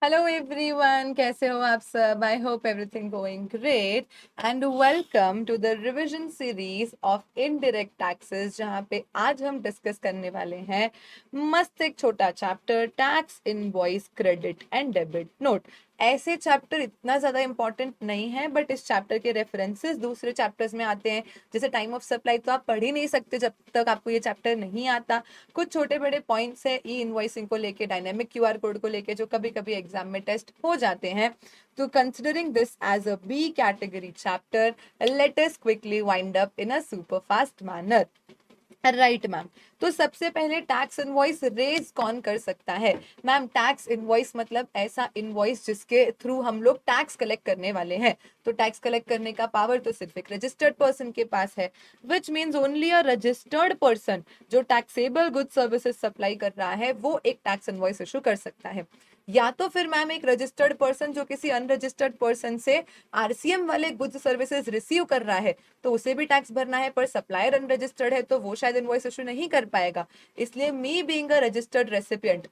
Hello everyone, कैसे हो आप सब? I hope everything going great and welcome to the revision series of indirect taxes, जहां पे आज हम डिस्कस करने वाले हैं मस्त एक छोटा chapter, tax invoice credit and debit note. ऐसे चैप्टर इतना ज्यादा इंपॉर्टेंट नहीं है, बट इस चैप्टर के रेफरेंसेस दूसरे चैप्टर्स में आते हैं। जैसे टाइम ऑफ सप्लाई तो आप पढ़ ही नहीं सकते जब तक आपको ये चैप्टर नहीं आता। कुछ छोटे बड़े पॉइंट्स है ई इनवॉइसिंग को लेके, डायनेमिक क्यूआर कोड को लेके, जो कभी कभी एग्जाम में टेस्ट हो जाते हैं। तो considering this as a B category chapter, let us quickly wind up in a super fast manner. Right ma'am. तो सबसे पहले टैक्स इनवॉइस रेज कौन कर सकता है? मैम, टैक्स इनवॉइस मतलब ऐसा इनवॉइस जिसके थ्रू हम लोग टैक्स कलेक्ट करने वाले हैं। तो टैक्स कलेक्ट करने का पावर तो सिर्फ एक रजिस्टर्ड पर्सन के पास है, which means only a registered person जो टैक्सेबल गुड सर्विसेज सप्लाई कर रहा है वो एक टैक्स इनवॉइस इशू कर सकता है। या तो फिर मैम एक रजिस्टर्ड पर्सन जो किसी अनरजिस्टर्ड पर्सन से आरसीएम वाले गुड्स सर्विसेज रिसीव कर रहा है, तो उसे भी टैक्स भरना है, पर सप्लायर अनरजिस्टर्ड है तो वो शायद इनवॉइस इशू नहीं कर पाएगा। इसलिए me being a registered recipient,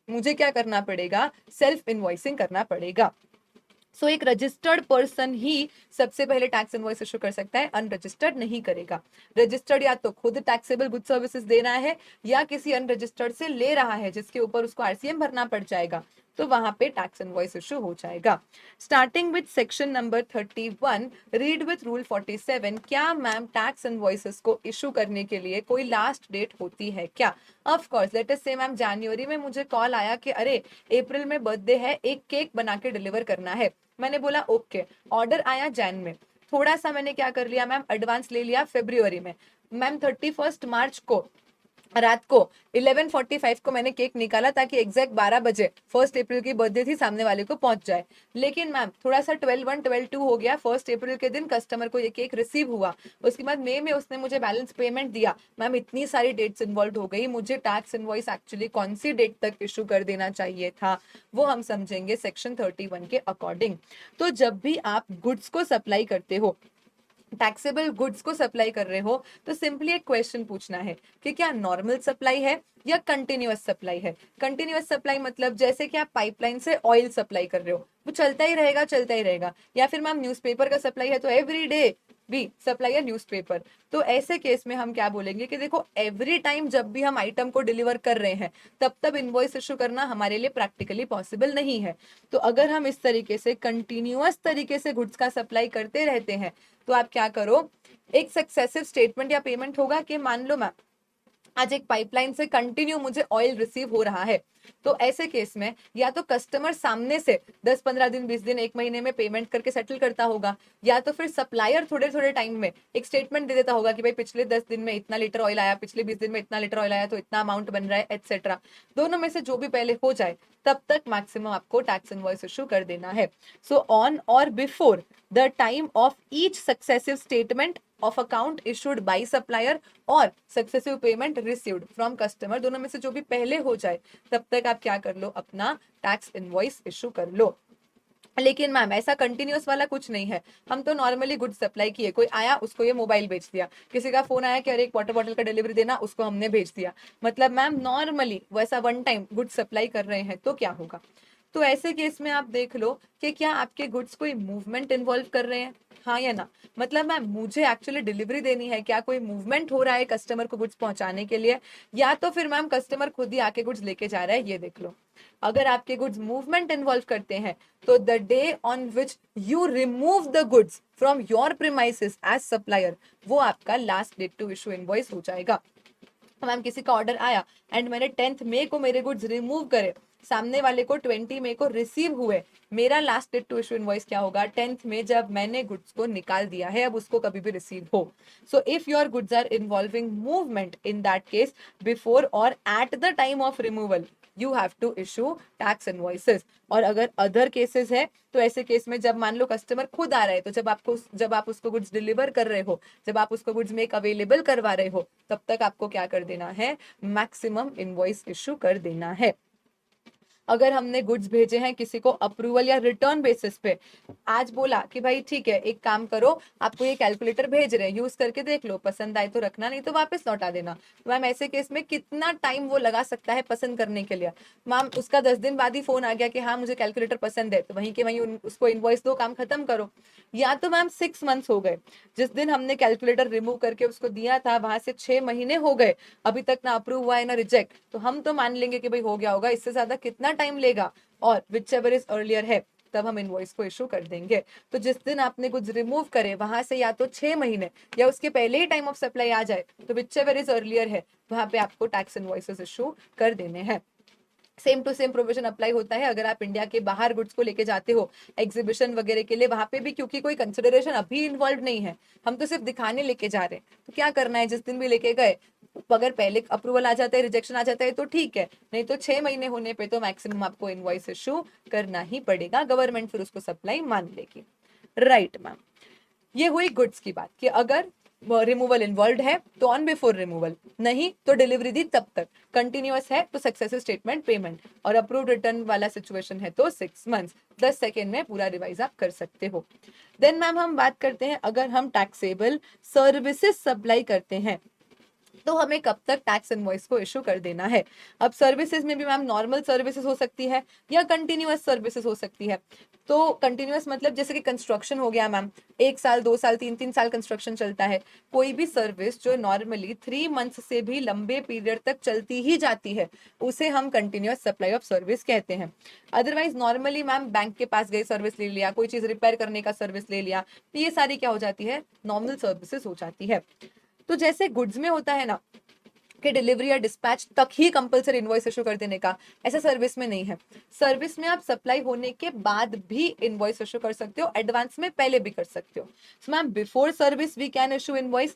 मुझे क्या करना पड़ेगा? सेल्फ इनवॉइसिंग करना पड़ेगा। सो एक रजिस्टर्ड पर्सन ही सबसे पहले टैक्स इनवॉइस इशू कर सकता है, अनरजिस्टर्ड नहीं करेगा। रजिस्टर्ड या तो खुद टैक्सेबल गुड सर्विसेज दे रहा है या किसी अनरजिस्टर्ड से ले रहा है जिसके ऊपर उसको आरसीएम भरना पड़ जाएगा, तो वहां पे टैक्स इनवॉइस इशू हो जाएगा। Starting with section number 31, read with rule 47। क्या मैम टैक्स इनवॉइसेस को इशू करने के लिए कोई लास्ट डेट होती है क्या? ऑफ कोर्स, लेट अस से मैम जनवरी में मुझे कॉल आया कि अरे अप्रैल में बर्थडे है, एक केक बना के डिलीवर करना है। मैंने बोला ओके। ऑर्डर आया जैन में, थोड़ा सा मैंने क्या कर लिया मैम, एडवांस ले लिया फरवरी में। मैम 31 मार्च को रात को 11:45 को मैंने केक निकाला ताकि एग्जैक्ट 12 बजे 1 अप्रैल की बर्थडे थी सामने वाले को पहुंच जाए। लेकिन मैम थोड़ा सा 12:1 12:2 हो गया, 1 अप्रैल के दिन कस्टमर को ये केक रिसीव हुआ, उसके बाद मई में उसने मुझे बैलेंस पेमेंट दिया। मैम इतनी सारी डेट्स इन्वॉल्व हो गई, मुझे टैक्स इनवॉइस एक्चुअली कौन सी डेट तक इशू कर देना चाहिए था वो हम समझेंगे सेक्शन 31 के अकॉर्डिंग। तो जब भी आप गुड्स को सप्लाई करते हो, टैक्सेबल गुड्स को सप्लाई कर रहे हो, तो सिंपली एक क्वेश्चन पूछना है कि क्या नॉर्मल सप्लाई है या कंटिन्यूअस सप्लाई है। कंटिन्यूअस सप्लाई मतलब जैसे कि आप पाइपलाइन से ऑयल सप्लाई कर रहे हो, वो चलता ही रहेगा चलता ही रहेगा। या फिर मैम न्यूज़पेपर का सप्लाई है तो एवरी डे भी सप्लाई है न्यूज़पेपर। तो ऐसे केस में हम क्या बोलेंगे कि देखो एवरी टाइम जब भी हम आइटम को डिलीवर कर रहे हैं तब तब इनवॉइस इशू करना हमारे लिए प्रैक्टिकली पॉसिबल नहीं है। तो अगर हम इस तरीके से कंटिन्यूअस तरीके से गुड्स का सप्लाई करते रहते हैं, तो आप क्या करो, एक सक्सेसिव स्टेटमेंट या पेमेंट होगा कि मान लो मैम आज एक पाइपलाइन से कंटिन्यू मुझे ऑयल रिसीव हो रहा है, तो ऐसे केस में या तो कस्टमर सामने से 10-15 दिन 20 दिन 1 महीने में पेमेंट करके सेटल करता होगा, या तो फिर सप्लायर थोड़े थोड़े टाइम में एक स्टेटमेंट दे देता होगा कि भाई पिछले 10 दिन में इतना लीटर ऑयल आया, पिछले 20 दिन में इतना लीटर ऑयल आया, तो इतना अमाउंट बन रहा है एटसेट्रा। दोनों में से जो भी पहले हो जाए तब तक मैक्सिमम आपको टैक्स इनवॉइस इशू कर देना है। सो ऑन और before the time of each successive statement of account issued by supplier और successive payment received from customer, दोनों में से जो भी पहले हो जाए तब तक आप क्या कर लो, अपना टैक्स इनवॉइस इशू कर लो। लेकिन मैम ऐसा कंटिन्यूअस वाला कुछ नहीं है, हम तो नॉर्मली गुड्स सप्लाई किए, कोई आया उसको ये मोबाइल बेच दिया, किसी का फोन आया कि अरे एक वाटर बॉटल का डिलीवरी देना, उसको हमने भेज दिया। मतलब मैम नॉर्मली वैसा वन टाइम गुड्स सप्लाई कर रहे हैं तो क्या होगा? तो ऐसे केस में आप देख लो कि क्या आपके गुड्स कोई मूवमेंट इन्वॉल्व कर रहे हैं, हाँ या ना। मतलब मैम मुझे एक्चुअली डिलीवरी देनी है, क्या कोई मूवमेंट हो रहा है कस्टमर को गुड्स पहुंचाने के लिए, या तो फिर मैम कस्टमर खुद ही आके गुड्स लेके जा रहा है, ये देख लो। अगर आपके गुड्स मूवमेंट इन्वॉल्व करते हैं तो the day on which you remove the goods from your premises as supplier, वो आपका last date to issue invoice हो जाएगा। मैम किसी का ऑर्डर आया एंड मैंने 10 मई को मेरे गुड्स रिमूव करे, सामने वाले को 20 मई को रिसीव हुए, मेरा last date to issue invoice क्या होगा? 10 मई, जब मैंने गुड्स को निकाल दिया है, अब उसको कभी भी रिसीव हो। So if your goods are involving movement, in that case before और at the time of removal you have to issue tax invoices. और अगर अदर केसेस है तो ऐसे केस में जब मान लो कस्टमर खुद आ रहा है, तो जब आप उसको गुड्स डिलीवर कर रहे हो, जब आप उसको गुड्स मेक अवेलेबल करवा रहे हो, तब तक आपको क्या कर देना है? मैक्सिमम इनवॉइस इशू कर देना है। अगर हमने गुड्स भेजे हैं किसी को अप्रूवल या रिटर्न बेसिस पे, आज बोला कि भाई ठीक है एक काम करो, आपको ये कैलकुलेटर भेज रहे हैं, यूज करके देख लो, पसंद आए तो रखना, नहीं तो वापस लौटा देना। मैम ऐसे केस में कितना टाइम वो लगा सकता है पसंद करने के लिए? मैम उसका 10 दिन बाद ही फोन आ गया कि हाँ मुझे कैलकुलेटर पसंद है, तो वहीं के वहीं उसको इनवॉइस दो, काम खत्म करो। या तो मैम 6 मंथ्स हो गए, जिस दिन हमने कैलकुलेटर रिमूव करके उसको दिया था वहां से 6 महीने हो गए, अभी तक ना अप्रूव हुआ है ना रिजेक्ट, तो हम तो मान लेंगे कि भाई हो गया होगा। इससे ज्यादा कितना टाइम लेगा? और विच एवर इज अर्लियर है, तब हम इनवॉइस को इशू कर देंगे। तो जिस दिन आपने कुछ रिमूव करे वहां से या तो 6 महीने या उसके पहले ही टाइम ऑफ सप्लाई आ जाए, तो विच एवर इज अर्लियर है वहां पे आपको टैक्स इनवॉइसेस इशू कर देने हैं। Same to same provision apply होता है अगर आप इंडिया के बाहर गुड्स को लेके जाते हो एग्जीबिशन वगैरह के लिए, वहां पे भी क्योंकि कोई कंसिडरेशन अभी इन्वॉल्व नहीं है, हम तो सिर्फ दिखाने लेके जा रहे हैं, तो क्या करना है, जिस दिन भी लेके गए, अगर पहले अप्रूवल आ जाता है, रिजेक्शन आ जाता है तो ठीक है, नहीं तो 6 महीने होने पे तो मैक्सिमम आपको इनवॉइस इशू करना ही पड़ेगा, गवर्नमेंट फिर उसको सप्लाई मान लेगी। राइट मैम, ये हुई गुड्स की बात कि अगर रिमूवल इन्वॉल्व है तो ऑन बिफोर रिमूवल, नहीं तो डिलीवरी दी तब तक, कंटिन्यूअस है तो सक्सेसिव स्टेटमेंट पेमेंट, और अप्रूव्ड रिटर्न वाला सिचुएशन है तो 6 मंथ्स। 10 सेकेंड में पूरा रिवाइज आप कर सकते हो। देन मैम हम बात करते हैं अगर हम टैक्सेबल सर्विसेज सप्लाई करते हैं तो हमें कब तक टैक्स इनवॉइस को इशू कर देना है। अब सर्विसेज में भी मैम नॉर्मल सर्विसेज हो सकती है या कंटिन्यूअस सर्विसेज हो सकती है। तो कंटिन्यूअस मतलब जैसे कि कंस्ट्रक्शन हो गया मैम, 1 साल 2 साल 3 3 साल कंस्ट्रक्शन चलता है, कोई भी सर्विस जो नॉर्मली 3 मंथ्स से भी लंबे पीरियड तक चलती ही जाती है, उसे हम कंटिन्यूअस सप्लाई ऑफ सर्विस कहते हैं। अदरवाइज नॉर्मली मैम बैंक के पास गए सर्विस ले लिया, कोई चीज रिपेयर करने का सर्विस ले लिया, तो ये सारी क्या हो जाती है, नॉर्मल सर्विसेज हो जाती है। तो जैसे गुड्स में होता है ना कि डिलीवरी या डिस्पैच तक ही कंपलसरी इनवॉइस इशू कर देने का, ऐसा सर्विस में नहीं है। सर्विस में आप सप्लाई होने के बाद भी इनवॉइस इशू कर सकते हो, एडवांस में पहले भी कर सकते हो। So ma'am before service we can issue invoice,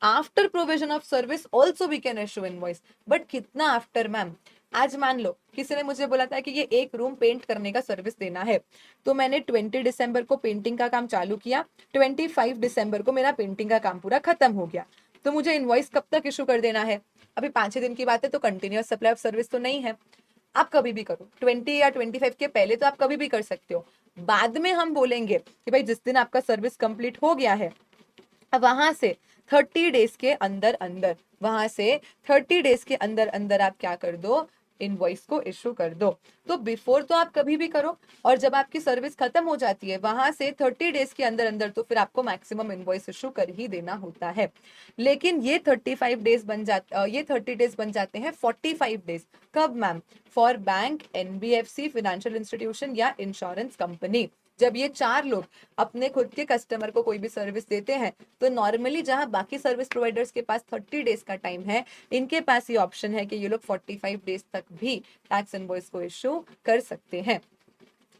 after provision of service also we can issue invoice, but कितना आफ्टर मैम? आज मान लो किसी ने मुझे बोला था कि ये एक रूम पेंट करने का सर्विस देना है, तो मैंने 20 दिसंबर को पेंटिंग का काम चालू किया, 25 दिसंबर को मेरा पेंटिंग का काम पूरा खत्म हो गया, तो मुझे इनवॉइस कब तक इशू कर देना है? अभी 5 6 दिन की बात है, तो कंटिन्यूअस सप्लाई ऑफ सर्विस तो नहीं है, आप कभी भी करो, 20 या 25 के पहले तो आप कभी भी कर सकते हो। बाद में हम बोलेंगे कि भाई जिस दिन आपका सर्विस कंप्लीट हो गया है, अब वहां से 30 डेज के अंदर अंदर, वहां से 30 डेज के अंदर अंदर आप क्या कर दो, इनवॉइस को इशू कर दो। तो बिफोर तो आप कभी भी करो, और जब आपकी सर्विस खत्म हो जाती है वहां से 30 डेज के अंदर अंदर, तो फिर आपको मैक्सिमम इनवॉइस इशू कर ही देना होता है। लेकिन ये 35 डेज बन जाते, ये 30 डेज बन जाते हैं 45 डेज। कब ma'am? For bank, NBFC, financial institution या इंश्योरेंस कंपनी। जब ये 4 लोग अपने खुद के कस्टमर को कोई भी सर्विस देते हैं, तो नॉर्मली जहां बाकी सर्विस प्रोवाइडर्स के पास 30 डेज का टाइम है, इनके पास ये ऑप्शन है कि ये लोग 45 डेज तक भी टैक्स इनवॉइस को इशू कर सकते हैं।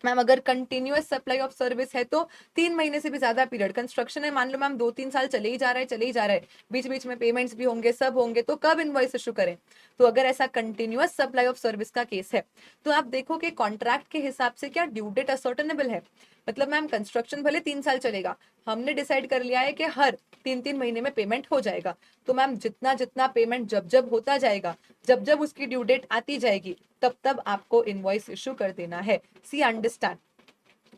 मैम अगर कंटिन्यूअस सप्लाई ऑफ सर्विस है तो 3 महीने से भी ज्यादा पीरियड, कंस्ट्रक्शन है मान लो मैम 2 3 साल चले ही जा रहा है, चले ही जा रहा है, बीच बीच में पेमेंट्स भी होंगे, सब होंगे, तो कब इनवॉइस इशू करें? तो अगर ऐसा कंटिन्यूअस सप्लाई ऑफ सर्विस का केस है, तो आप देखो कि कॉन्ट्रैक्ट के हिसाब से क्या ड्यू डेट असर्टेनेबल है। मतलब मैम कंस्ट्रक्शन भले 3 साल चलेगा, हमने डिसाइड कर लिया है कि हर 3 3 महीने में पेमेंट हो जाएगा, तो मैम जितना जितना पेमेंट जब जब होता जाएगा, जब जब उसकी ड्यू डेट आती जाएगी, तब तब आपको इनवॉइस इशू कर देना है। सी अंडरस्टैंड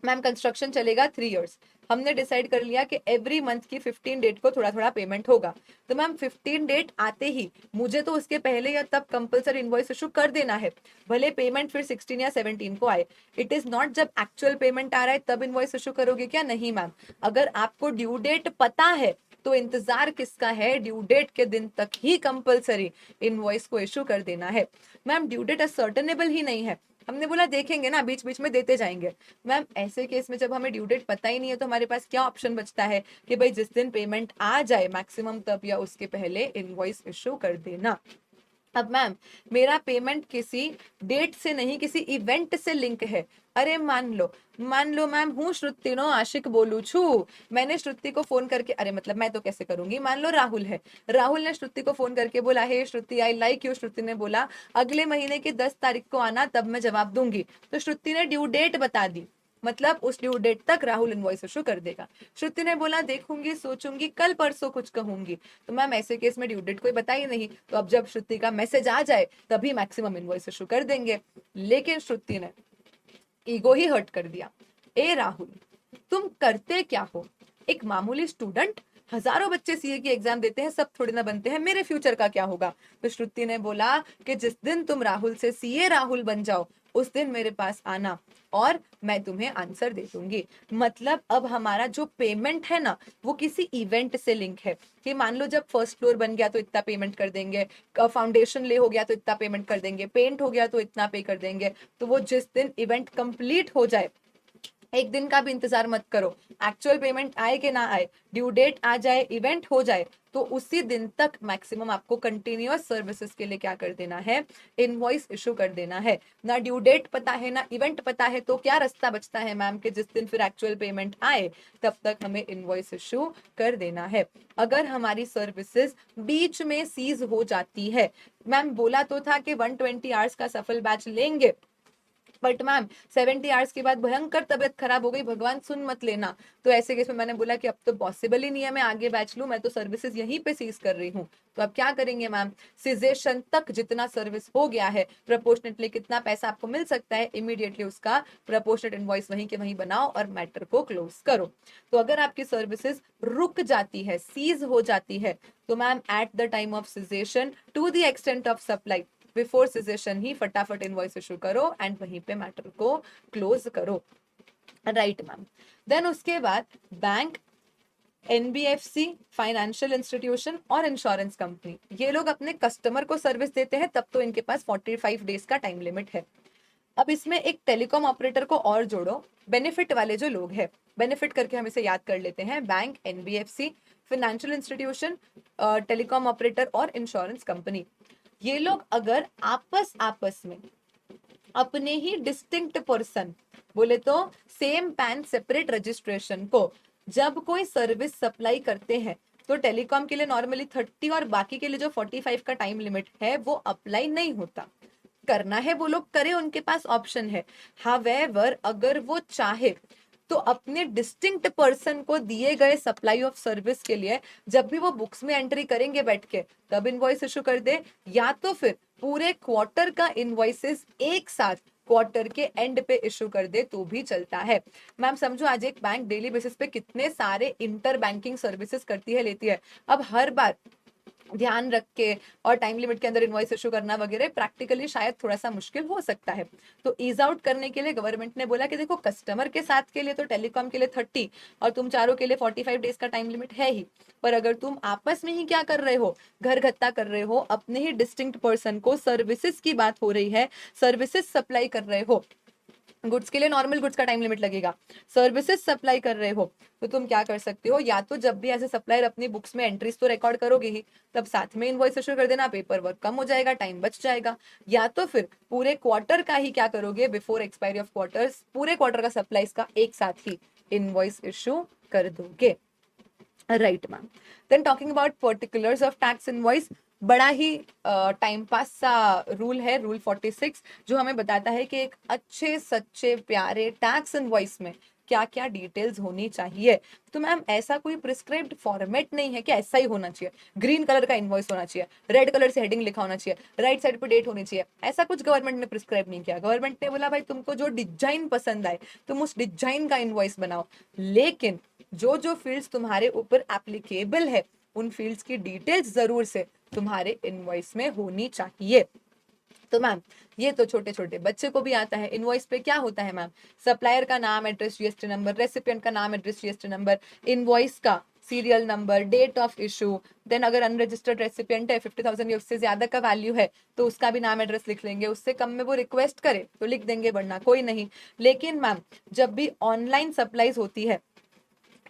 मैम, कंस्ट्रक्शन चलेगा 3 इयर्स, हमने डिसाइड कर लिया कि एवरी मंथ की 15 डेट को थोड़ा थोड़ा पेमेंट होगा, तो मैम 15 डेट आते ही मुझे तो उसके पहले या तब कंपलसरी इनवॉइस इशू कर देना है, भले पेमेंट फिर 16 या 17 को आए। इट इज नॉट जब एक्चुअल पेमेंट आ रहा है तब इनवॉइस इशू करोगे क्या? नहीं मैम, अगर आपको ड्यू डेट पता है तो इंतजार किसका है, ड्यू डेट के दिन तक ही कंपलसरी इनवॉइस को इशू कर देना है। मैम ड्यू डेट असर्टेनेबल ही नहीं है, हमने बोला देखेंगे ना, बीच बीच में देते जाएंगे। मैम ऐसे केस में जब हमें ड्यू डेट पता ही नहीं है, तो हमारे पास क्या ऑप्शन बचता है कि भाई जिस दिन पेमेंट आ जाए मैक्सिमम तब या उसके पहले इनवॉइस इशू कर देना। अब मैम मेरा पेमेंट किसी डेट से नहीं, किसी इवेंट से लिंक है। अरे मान लो मैम हूँ श्रुति नो आशिक बोलू छू, मैंने श्रुति को फोन करके, अरे मतलब मैं तो कैसे करूंगी, मान लो राहुल है, राहुल ने श्रुति को फोन करके बोला हे श्रुति आई लाइक यू, श्रुति ने बोला अगले महीने की 10 तारीख को आना तब मैं जवाब दूंगी, तो श्रुति ने ड्यू डेट बता दी, मतलब उस ड्यू डेट तक राहुल इनवॉइस इशू कर देगा। श्रुति ने बोला देखूंगी, सोचूंगी, कल परसों कुछ कहूंगी। तो मैम ऐसे केस में ड्यू डेट कोई बता ही नहीं, तो अब जब श्रुति का मैसेज आ जाए तभी मैक्सिमम इनवॉइस इशू कर देंगे। लेकिन श्रुति ने ईगो ही हर्ट कर दिया। ए राहुल, तुम करते क्या हो? एक मामूली स्टूडेंट, हजारों बच्चे सीए की एग्जाम देते हैं, सब थोड़ी ना बनते हैं, मेरे फ्यूचर का क्या होगा? तो श्रुति ने बोला कि जिस दिन तुम राहुल से सीए राहुल बन जाओ उस दिन मेरे पास आना और मैं तुम्हें आंसर दे दूंगी। मतलब अब हमारा जो पेमेंट है ना वो किसी इवेंट से लिंक है कि मान लो जब फर्स्ट फ्लोर बन गया तो इतना पेमेंट कर देंगे, फाउंडेशन ले हो गया तो इतना पेमेंट कर देंगे, पेंट हो गया तो इतना पे कर देंगे। तो वो जिस दिन इवेंट कंप्लीट हो जाए, एक दिन का भी इंतजार मत करो, एक्चुअल पेमेंट आए कि ना आए, ड्यू डेट आ जाए, इवेंट हो जाए, तो उसी दिन तक मैक्सिमम आपको कंटिन्यूअस सर्विसेज के लिए क्या कर देना है? इनवॉइस इशू कर देना है। ना ड्यू डेट पता है ना इवेंट पता है, तो क्या रास्ता बचता है मैम कि जिस दिन फिर एक्चुअल पेमेंट आए तब तक हमें इनवॉइस इशू कर देना है। अगर हमारी सर्विसेज बीच में सीज हो जाती है, मैम बोला तो था कि 120 आवर्स का सफल बैच लेंगे, बट मैम 70 आवर्स के बाद भयंकर तबियत खराब हो गई, भगवान सुन मत लेना। तो ऐसे केस में मैंने बोला कि अब तो पॉसिबल ही नहीं है मैं आगे बैच लूं, मैं तो सर्विसेज यहीं पे सीज कर रही हूँ। तो अब क्या करेंगे मैम? सिजेशन तक जितना सर्विस हो गया है, प्रपोर्शनेटली कितना पैसा आपको मिल सकता है, इमीडिएटली उसका प्रपोर्शनेट इनवॉइस वहीं के वहीं बनाओ और मैटर को क्लोज करो। तो अगर आपकी सर्विसेज रुक जाती है, सीज हो जाती है, तो ma'am at the time of cessation to the extent of supply, before cessation ही फटाफट इनवॉइस इशू करो एंड वहीं पे मैटर को क्लोज करो। Right ma'am. देन उसके बाद बैंक, एनबीएफसी, फाइनेंशियल इंस्टीट्यूशन और इंश्योरेंस कंपनी, ये लोग अपने कस्टमर को सर्विस देते हैं, तब तो इनके पास 45 डेज का टाइम लिमिट है। अब इसमें एक टेलीकॉम ऑपरेटर को और जोड़ो, बेनिफिट वाले जो लोग हैं, बेनिफिट करके हम इसे याद कर लेते हैं, bank, NBFC, financial institution, telecom operator और इंश्योरेंस कंपनी। ये लोग अगर आपस आपस में अपने ही डिस्टिंक्ट पर्सन, बोले तो सेम पैन सेपरेट रजिस्ट्रेशन को जब कोई सर्विस सप्लाई करते हैं, तो टेलीकॉम के लिए नॉर्मली 30 और बाकी के लिए जो 45 का टाइम लिमिट है वो अप्लाई नहीं होता। करना है वो लोग करें, उनके पास ऑप्शन है। हावेवर अगर वो चाहे तो अपने डिस्टिंक्ट पर्सन को दिए गए सप्लाई ऑफ सर्विस के लिए जब भी वो बुक्स में एंट्री करेंगे बैठ के तब इनवॉइस इशू कर दे, या तो फिर पूरे क्वार्टर का इनवॉइसेस एक साथ क्वार्टर के एंड पे इशू कर दे तो भी चलता है। मैम समझो आज एक बैंक डेली बेसिस पे कितने सारे इंटर बैंकिंग सर्विसेज करती है, लेती है। अब हर बार ध्यान रख के और टाइम लिमिट के अंदर इनवॉइस इशू करना वगैरह प्रैक्टिकली शायद थोड़ा सा मुश्किल हो सकता है। तो ईज आउट करने के लिए गवर्नमेंट ने बोला कि देखो कस्टमर के साथ के लिए तो टेलीकॉम के लिए 30 और तुम चारों के लिए 45 डेज का टाइम लिमिट है ही, पर अगर तुम आपस में ही क्या कर रहे हो, घर घत्ता कर रहे हो, अपने ही डिस्टिंक्ट पर्सन को सर्विसेज की बात हो रही है, सर्विसेज सप्लाई कर रहे हो, गुड्स के लिए नॉर्मल गुड्स का टाइम लिमिट लगेगा, सर्विसेज सप्लाई कर रहे हो, तो तुम क्या कर सकते हो, या तो जब भी एज ए सप्लायर अपनी बुक्स में एंट्रीज तो रिकॉर्ड करोगे ही, तब साथ में इनवॉइस इशू कर देना, पेपर वर्क कम हो जाएगा, टाइम बच जाएगा। या तो फिर पूरे क्वार्टर का ही क्या करोगे, बिफोर एक्सपायरी ऑफ क्वार्टर्स पूरे क्वार्टर का सप्लाईज का एक साथ ही इनवॉइस इशू कर दोगे। Right ma'am. Then talking about particulars of tax invoice, बड़ा ही टाइम पास सा रूल है, रूल 46, जो हमें बताता है कि एक अच्छे सच्चे प्यारे टैक्स इनवॉइस में क्या क्या डिटेल्स होनी चाहिए। तो मैम ऐसा कोई प्रिस्क्राइब्ड फॉर्मेट नहीं है कि ऐसा ही होना चाहिए, ग्रीन कलर का इनवॉइस होना चाहिए, रेड कलर से हेडिंग लिखा होना चाहिए, राइट साइड पे डेट होनी चाहिए, ऐसा कुछ गवर्नमेंट ने प्रिस्क्राइब नहीं किया। गवर्नमेंट ने बोला भाई तुमको जो डिजाइन पसंद आए तुम उस डिजाइन का इनवॉइस बनाओ, लेकिन जो जो फील्ड्स तुम्हारे ऊपर एप्लीकेबल है उन फील्ड्स की डिटेल्स जरूर से तुम्हारे इनवॉइस में होनी चाहिए। तो मैम ये तो छोटे छोटे बच्चे को भी आता है। इनवॉइस पे क्या होता है मैम, सप्लायर का नाम, एड्रेस, जीएसटी नंबर, रेसिपिएंट का नाम, एड्रेस, जीएसटी नंबर, इनवॉइस का serial number, date of issue, then अगर अनरजिस्टर्ड रेसिपिएंट है 50,000 या उससे ज्यादा का वैल्यू है तो उसका भी नाम एड्रेस लिख लेंगे, उससे कम में वो रिक्वेस्ट करे तो लिख देंगे, वरना कोई नहीं। लेकिन मैम जब भी ऑनलाइन सप्लाईज होती है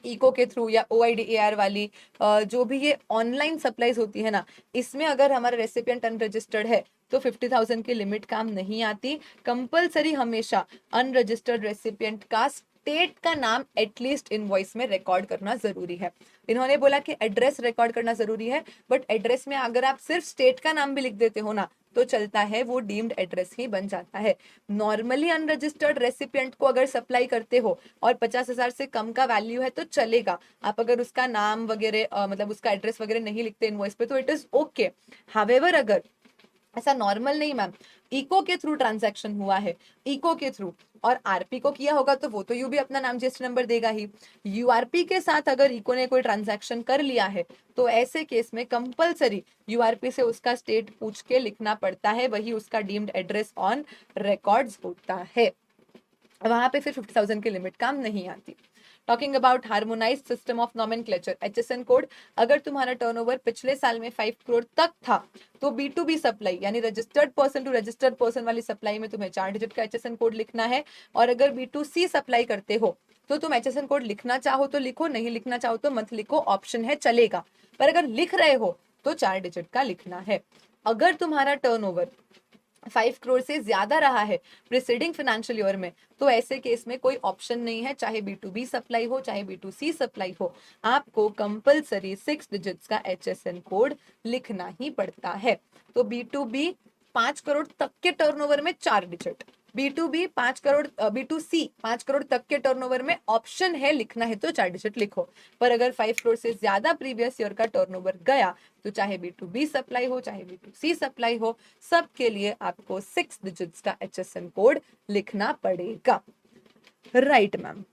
इको के थ्रू या OIDAR वाली जो भी ये ऑनलाइन सप्लाईज होती है ना, इसमें अगर हमारा रेसिपिएंट अनरजिस्टर्ड है तो 50,000 की लिमिट काम नहीं आती। कंपलसरी हमेशा अनरजिस्टर्ड रेसिपिएंट का स्टेट का नाम एटलीस्ट इनवॉइस में रिकॉर्ड करना जरूरी है। इन्होंने बोला कि एड्रेस रिकॉर्ड करना जरूरी है, बट एड्रेस में अगर आप सिर्फ स्टेट का नाम भी लिख देते हो ना तो चलता है, वो डीम्ड एड्रेस ही बन जाता है। नॉर्मली अनरजिस्टर्ड रेसिपिएंट को अगर सप्लाई करते हो और 50,000 से कम का वैल्यू है तो चलेगा। आप अगर उसका नाम वगैरह मतलब उसका एड्रेस वगैरह नहीं लिखते इनवॉइस पे तो इट इज ओके। हावेवर अगर ऐसा नॉर्मल नहीं मैम, इको के थ्रू ट्रांजैक्शन हुआ है, इको के थ्रू, और आरपी को किया होगा तो वो तो यू भी अपना नाम जीएसटी नंबर देगा ही। यूआरपी के साथ अगर इको ने कोई ट्रांजैक्शन कर लिया है तो ऐसे केस में कंपलसरी यूआरपी से उसका स्टेट पूछ के लिखना पड़ता है, वही उसका डीम्ड एड्रेस ऑन रिकॉर्ड्स होता है। वहां पे फिर 50,000 की लिमिट काम नहीं आती। Talking about harmonised system of nomenclature, HSN code, अगर तुम्हारा टर्नओवर पिछले साल में 5 करोड़ तक था तो बी2बी सप्लाई यानी registered person to registered person वाली सप्लाई में तुम्हें 4 डिजिट का एचएसएन कोड लिखना है। और अगर बी2सी सप्लाई करते हो तो तुम एचएसएन कोड लिखना चाहो तो लिखो, नहीं लिखना चाहो तो मत लिखो, ऑप्शन है, चलेगा। पर अगर लिख रहे हो तो 4 डिजिट का लिखना है। अगर तुम्हारा टर्नओवर 5 करोड़ से ज्यादा रहा है प्रिसीडिंग फाइनेंशियल ईयर में तो ऐसे केस में कोई ऑप्शन नहीं है, चाहे बी2बी सप्लाई हो चाहे बी2सी सप्लाई हो, आपको कंपलसरी 6 डिजिट्स का एचएसएन कोड लिखना ही पड़ता है। तो बी2बी 5 करोड़ तक के टर्नओवर में 4 डिजिट, बी2बी 5 करोड़, बी2सी 5 करोड़ तक के टर्नओवर में ऑप्शन है लिखना है तो 4 डिजिट लिखो। पर अगर 5 करोड़ से ज्यादा प्रीवियस ईयर का टर्नओवर गया तो चाहे बी2बी सप्लाई हो चाहे बी2सी सप्लाई हो, सबके लिए आपको 6 डिजिट्स का एचएसएन कोड लिखना पड़ेगा। Right ma'am.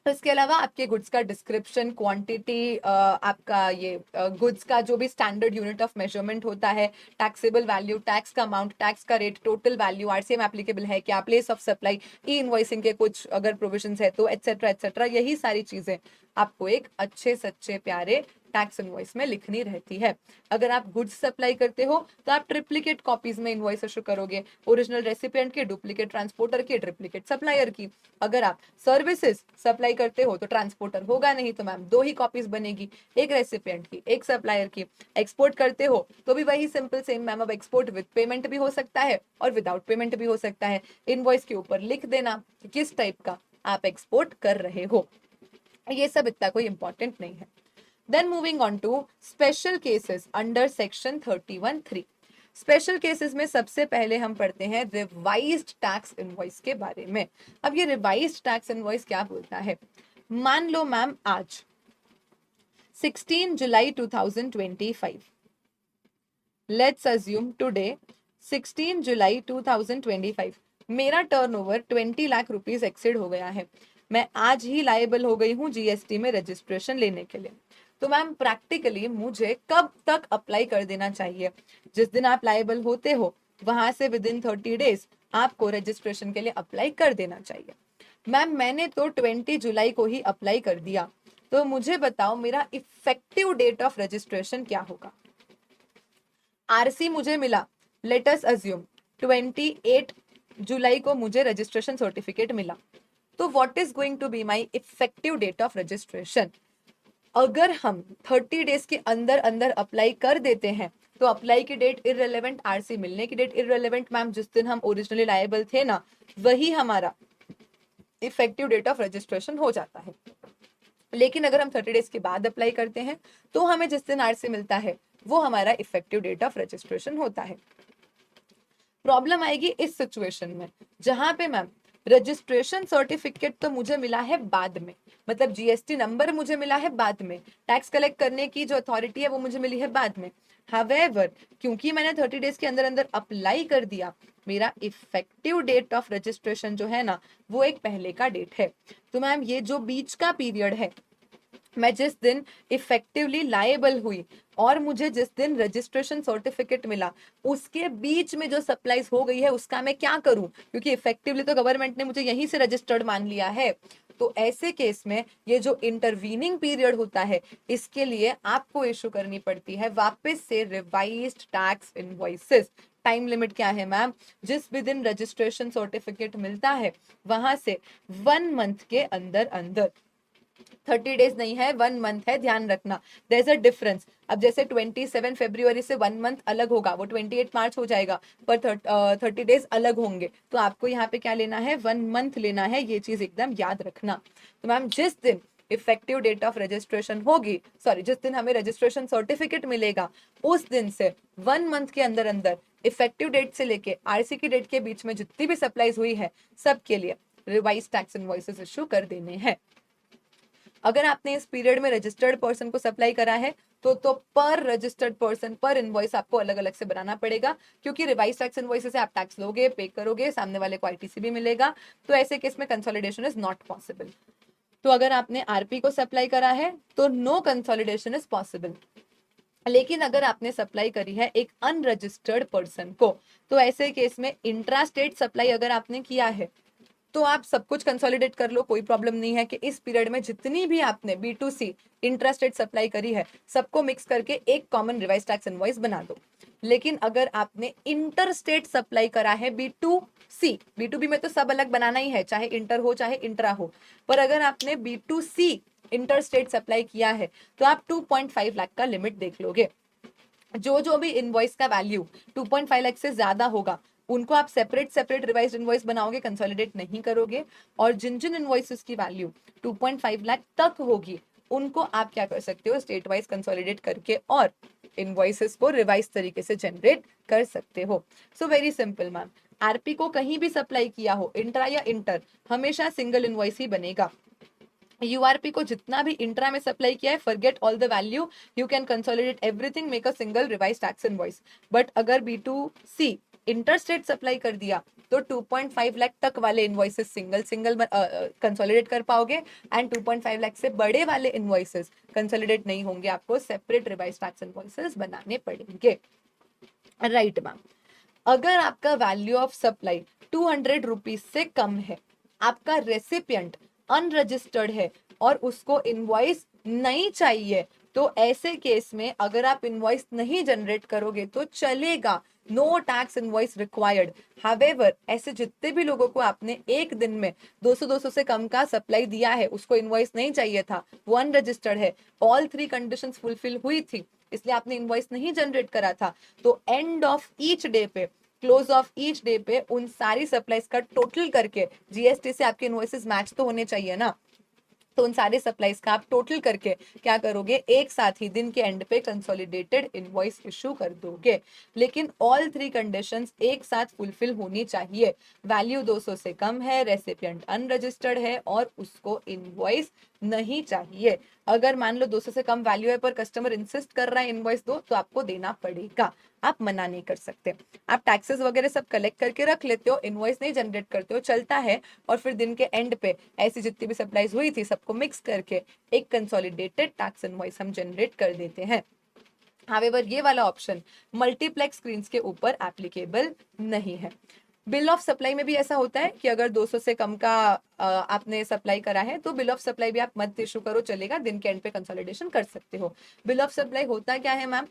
इसके अलावा आपके गुड्स का डिस्क्रिप्शन, क्वांटिटी, आपका ये गुड्स का जो भी स्टैंडर्ड यूनिट ऑफ मेजरमेंट होता है, टैक्सेबल वैल्यू, टैक्स का अमाउंट, टैक्स का rate, total value, RCM applicable है क्या, place of supply, E invoicing के कुछ अगर प्रोविजंस है तो एटसेट्रा एटसेट्रा, यही सारी चीजें आपको एक अच्छे सच्चे प्यारे टैक्स इनवॉइस में लिखनी रहती है। अगर आप गुड्स सप्लाई करते हो तो आप ट्रिप्लिकेट कॉपीज में इनवॉइस इशू करोगे, ओरिजिनल रेसिपिएंट की, डुप्लीकेट ट्रांसपोर्टर की, ट्रिप्लिकेट सप्लायर की। अगर आप सर्विसेज सप्लाई करते हो तो ट्रांसपोर्टर होगा नहीं तो मैम 2 ही कॉपीज बनेगी, एक रेसिपिएंट की एक सप्लायर की। एक्सपोर्ट करते हो तो भी वही सिंपल सेम मैम, अब एक्सपोर्ट विद पेमेंट भी हो सकता है और विदाउट पेमेंट भी हो सकता है। इनवॉइस के ऊपर लिख देना कि किस टाइप का आप एक्सपोर्ट कर रहे हो, ये सब इतना कोई इंपॉर्टेंट नहीं है। Then moving on to special cases under section 31(3). Special cases में सबसे पहले हम पढ़ते हैं रिवाइज्ड टैक्स इनवॉइस के बारे में। अब ये रिवाइज्ड टैक्स इनवॉइस क्या बोलता है? मान लो मैम आज 16 जुलाई 2025, लेट्स अज्यूम टुडे 16 जुलाई 2025 मेरा टर्नओवर 20 लाख रुपीस एक्सीड हो गया है। मैं आज ही लायबल हो गई हूँ जीएसटी में रजिस्ट्रेशन लेने के लिए। तो मैम प्रैक्टिकली मुझे कब तक अप्लाई कर देना चाहिए? जिस दिन आप लायबल होते हो वहां से विद इन 30 डेज आपको रजिस्ट्रेशन के लिए अप्लाई कर देना चाहिए। मैम मैंने तो 20 जुलाई को ही अप्लाई कर दिया, तो मुझे बताओ मेरा इफेक्टिव डेट ऑफ रजिस्ट्रेशन क्या होगा? आरसी मुझे मिला, लेट अस अज्यूम 28 जुलाई को मुझे रजिस्ट्रेशन सर्टिफिकेट मिला, तो what is going to be my effective date of registration? अगर हम 30 डेज के अंदर अंदर अप्लाई कर देते हैं तो अप्लाई की डेट इररिलेवेंट, आरसी मिलने की डेट इररिलेवेंट। मैम जिस दिन हम ओरिजिनली लायबल थे ना वही हमारा इफेक्टिव डेट ऑफ रजिस्ट्रेशन हो जाता है। लेकिन अगर हम 30 डेज के बाद अप्लाई करते हैं तो हमें जिस दिन आरसी मिलता है वो हमारा इफेक्टिव डेट ऑफ रजिस्ट्रेशन होता है। प्रॉब्लम आएगी इस सिचुएशन में जहां पे मैम रजिस्ट्रेशन सर्टिफिकेट तो मुझे मिला है बाद में, मतलब जीएसटी नंबर मुझे मिला है बाद में, टैक्स कलेक्ट करने की जो अथॉरिटी है वो मुझे मिली है बाद में। हावेवर क्योंकि मैंने 30 डेज के अंदर अंदर अप्लाई कर दिया, मेरा इफेक्टिव डेट ऑफ रजिस्ट्रेशन जो है ना वो एक पहले का डेट है। तो मैम ये जो बीच का पीरियड है, मैं जिस दिन इफेक्टिवली लायबल हुई और मुझे जिस दिन रजिस्ट्रेशन सर्टिफिकेट मिला, उसके बीच में जो सप्लाईज हो गई है उसका मैं क्या करूं? क्योंकि इफेक्टिवली तो गवर्नमेंट ने मुझे यहीं से रजिस्टर्ड मान लिया है। तो ऐसे केस में ये जो इंटरवीनिंग पीरियड होता है इसके लिए आपको इशू करनी पड़ती है वापस से revised tax invoices. Time limit क्या है मैम? जिस भी दिन रजिस्ट्रेशन सर्टिफिकेट मिलता है वहां से 1 मंथ के अंदर अंदर 30 डेज नहीं है, 1 मंथ है, ध्यान रखना। There is a difference. अब जैसे 27 फरवरी से 1 मंथ अलग होगा, वो 28 मार्च हो जाएगा, पर 30 डेज अलग होंगे। तो आपको यहाँ पे क्या लेना है, 1 मंथ लेना है, ये चीज एकदम याद रखना। तो मैम जिस दिन इफेक्टिव डेट ऑफ रजिस्ट्रेशन होगी, सॉरी जिस दिन हमें रजिस्ट्रेशन सर्टिफिकेट मिलेगा, उस दिन से 1 मंथ के अंदर अंदर इफेक्टिव डेट से लेके आरसी की डेट के बीच में जितनी भी सप्लाईज हुई है, सबके लिए रिवाइज टैक्स इनवॉइसेस इशू कर देने हैं। अगर आपने इस पीरियड में रजिस्टर्ड पर्सन को सप्लाई करा है, तो पर रजिस्टर्ड पर्सन पर इनवॉइस आपको अलग अलग से बनाना पड़ेगा, क्योंकि रिवाइज टैक्स इनवॉइस से आप टैक्स लोगे, पे करोगे, सामने वाले को आईटीसी भी मिलेगा, तो ऐसे केस में कंसोलिडेशन इज नॉट पॉसिबल। तो अगर आपने आरपी को सप्लाई करा है तो नो कंसोलिडेशन इज पॉसिबल। लेकिन अगर आपने सप्लाई करी है एक अनरजिस्टर्ड पर्सन को, तो ऐसे केस में इंट्रा स्टेट सप्लाई अगर आपने किया है तो आप सब कुछ कंसोलिडेट कर लो, कोई प्रॉब्लम नहीं है कि इस पीरियड में जितनी भी आपने B2C इंट्रास्टेट सप्लाई करी है, सबको मिक्स करके एक कॉमन रिवाइज टैक्स इनवॉइस बना दो। लेकिन अगर आपने इंटर स्टेट सप्लाई करा है B2C, B2B में तो सब अलग बनाना ही है, चाहे इंटर हो चाहे इंट्रा हो, पर अगर आपने B2C इंटर स्टेट सप्लाई किया है तो आप 2.5 लाख का लिमिट देख लोगे। जो भी इनवॉइस का वैल्यू 2.5 लाख से ज्यादा होगा, उनको आप सेपरेट सेपरेट रिवाइज इनवॉइस बनाओगे, कंसोलिडेट नहीं करोगे। और जिन जिन इनवॉइसेस की वैल्यू 2.5 लाख तक होगी, उनको आप क्या कर सकते हो, स्टेट वाइज कंसोलिडेट करके और इनवॉइसेस को रिवाइज तरीके से जनरेट कर सकते हो। So very simple ma'am, RP को कहीं भी सप्लाई किया हो, इंट्रा या इंटर, हमेशा सिंगल इनवॉइस ही बनेगा। यूआरपी को जितना भी इंट्रा में सप्लाई किया है, forget all the value, you can consolidate everything, make a single revise tax invoice. But अगर B2C इंटरस्टेट सप्लाई कर दिया तो 2.5 लाख तक वाले इनवॉइसेस सिंगल सिंगल कंसोलिडेट कर पाओगे, एंड 2.5 लाख से बड़े वाले इनवॉइसेस कंसोलिडेट नहीं होंगे, आपको सेपरेट रिवाइज टैक्स इनवॉइसेस बनाने पड़ेंगे। राइट मैम, अगर आपका वैल्यू ऑफ सप्लाई 200 रुपीज से कम है, आपका रेसिपिएंट अनरजिस्टर्ड है और उसको इनवॉइस नहीं चाहिए, तो ऐसे केस में अगर आप इनवॉइस नहीं जनरेट करोगे तो चलेगा, no tax invoice required. However ऐसे जितने भी लोगों को आपने एक दिन में 200 से कम का सप्लाई दिया है, उसको इनवॉइस नहीं चाहिए था, वो अनरजिस्टर्ड है, ऑल 3 कंडीशंस फुलफिल हुई थी, इसलिए आपने इनवॉइस नहीं जनरेट करा था, तो एंड ऑफ ईच डे पे, क्लोज ऑफ ईच डे पे उन सारी सप्लाईज का टोटल करके, जीएसटी से आपके इनवॉइसेस मैच तो होने चाहिए ना, तो उन सारे सप्लाईज का आप टोटल करके क्या करोगे, एक साथ ही दिन के एंड पे कंसोलिडेटेड इनवॉइस इशू कर दोगे। लेकिन ऑल 3 कंडीशंस एक साथ फुलफिल होनी चाहिए, वैल्यू 200 से कम है, रेसिपिएंट अनरजिस्टर्ड है और उसको इनवॉइस नहीं चाहिए। अगर मान लो 200 से कम वैल्यू है पर कस्टमर इंसिस्ट कर रहा है इनवॉइस दो, तो आपको देना पड़ेगा, आप मना नहीं कर सकते। आप टैक्सेस वगैरह सब कलेक्ट करके रख लेते हो, इनवॉइस नहीं जनरेट करते हो, चलता है, और फिर दिन के एंड पे ऐसी जितनी भी सप्लाईज हुई थी सबको मिक्स करके एक कंसोलिडेटेड टैक्स इनवॉइस हम जनरेट कर देते हैं। हावेवर ये वाला ऑप्शन मल्टीप्लेक्स स्क्रीन के ऊपर एप्लीकेबल नहीं है। बिल ऑफ सप्लाई में भी ऐसा होता है कि अगर 200 से कम का आपने सप्लाई करा है तो बिल ऑफ सप्लाई भी आप मत इशू करो, चलेगा, दिन के एंड पे कंसोलिडेशन कर सकते हो। बिल ऑफ सप्लाई होता क्या है मैम,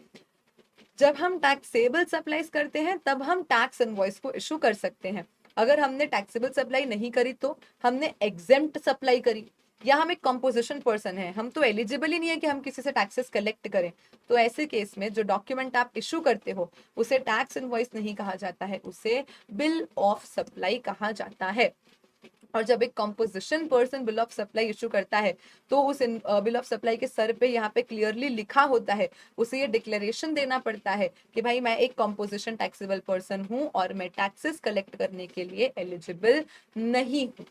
जब हम टैक्सेबल सप्लाईज करते हैं तब हम टैक्स इनवॉइस को इशू कर सकते हैं। अगर हमने टैक्सेबल सप्लाई नहीं करी, तो हमने एग्जेम्प्ट सप्लाई करी, या हम एक कंपोजिशन पर्सन है, हम तो एलिजिबल ही नहीं है कि हम किसी से टैक्सेस कलेक्ट करें, तो ऐसे केस में जो डॉक्यूमेंट आप इशू करते हो उसे टैक्स इनवॉइस नहीं कहा जाता है, उसे बिल ऑफ सप्लाई कहा जाता है। और जब एक composition person bill of supply issue करता है, तो उस बिल ऑफ सप्लाई के सर पे यहाँ पे क्लियरली लिखा होता है, उसे ये डिक्लेरेशन देना पड़ता है कि भाई मैं एक कंपोजिशन टैक्सेबल पर्सन हूँ और मैं टैक्सेस कलेक्ट करने के लिए एलिजिबल नहीं हूँ।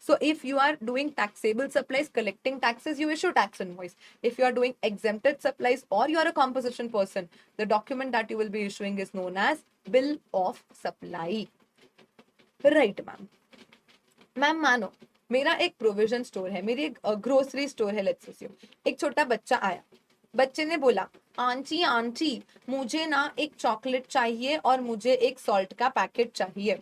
So if you are doing taxable supplies, collecting taxes, you issue tax invoice. If you are doing exempted supplies or you are a composition person, the document that you will be issuing is known as bill of supply. Right, ma'am. Ma'am मानो मेरा एक provision store है, मेरी एक grocery store है, let's assume. एक छोटा बच्चा आया, बच्चे ने बोला आंटी आंटी मुझे ना एक चॉकलेट चाहिए और मुझे एक सॉल्ट का पैकेट चाहिए।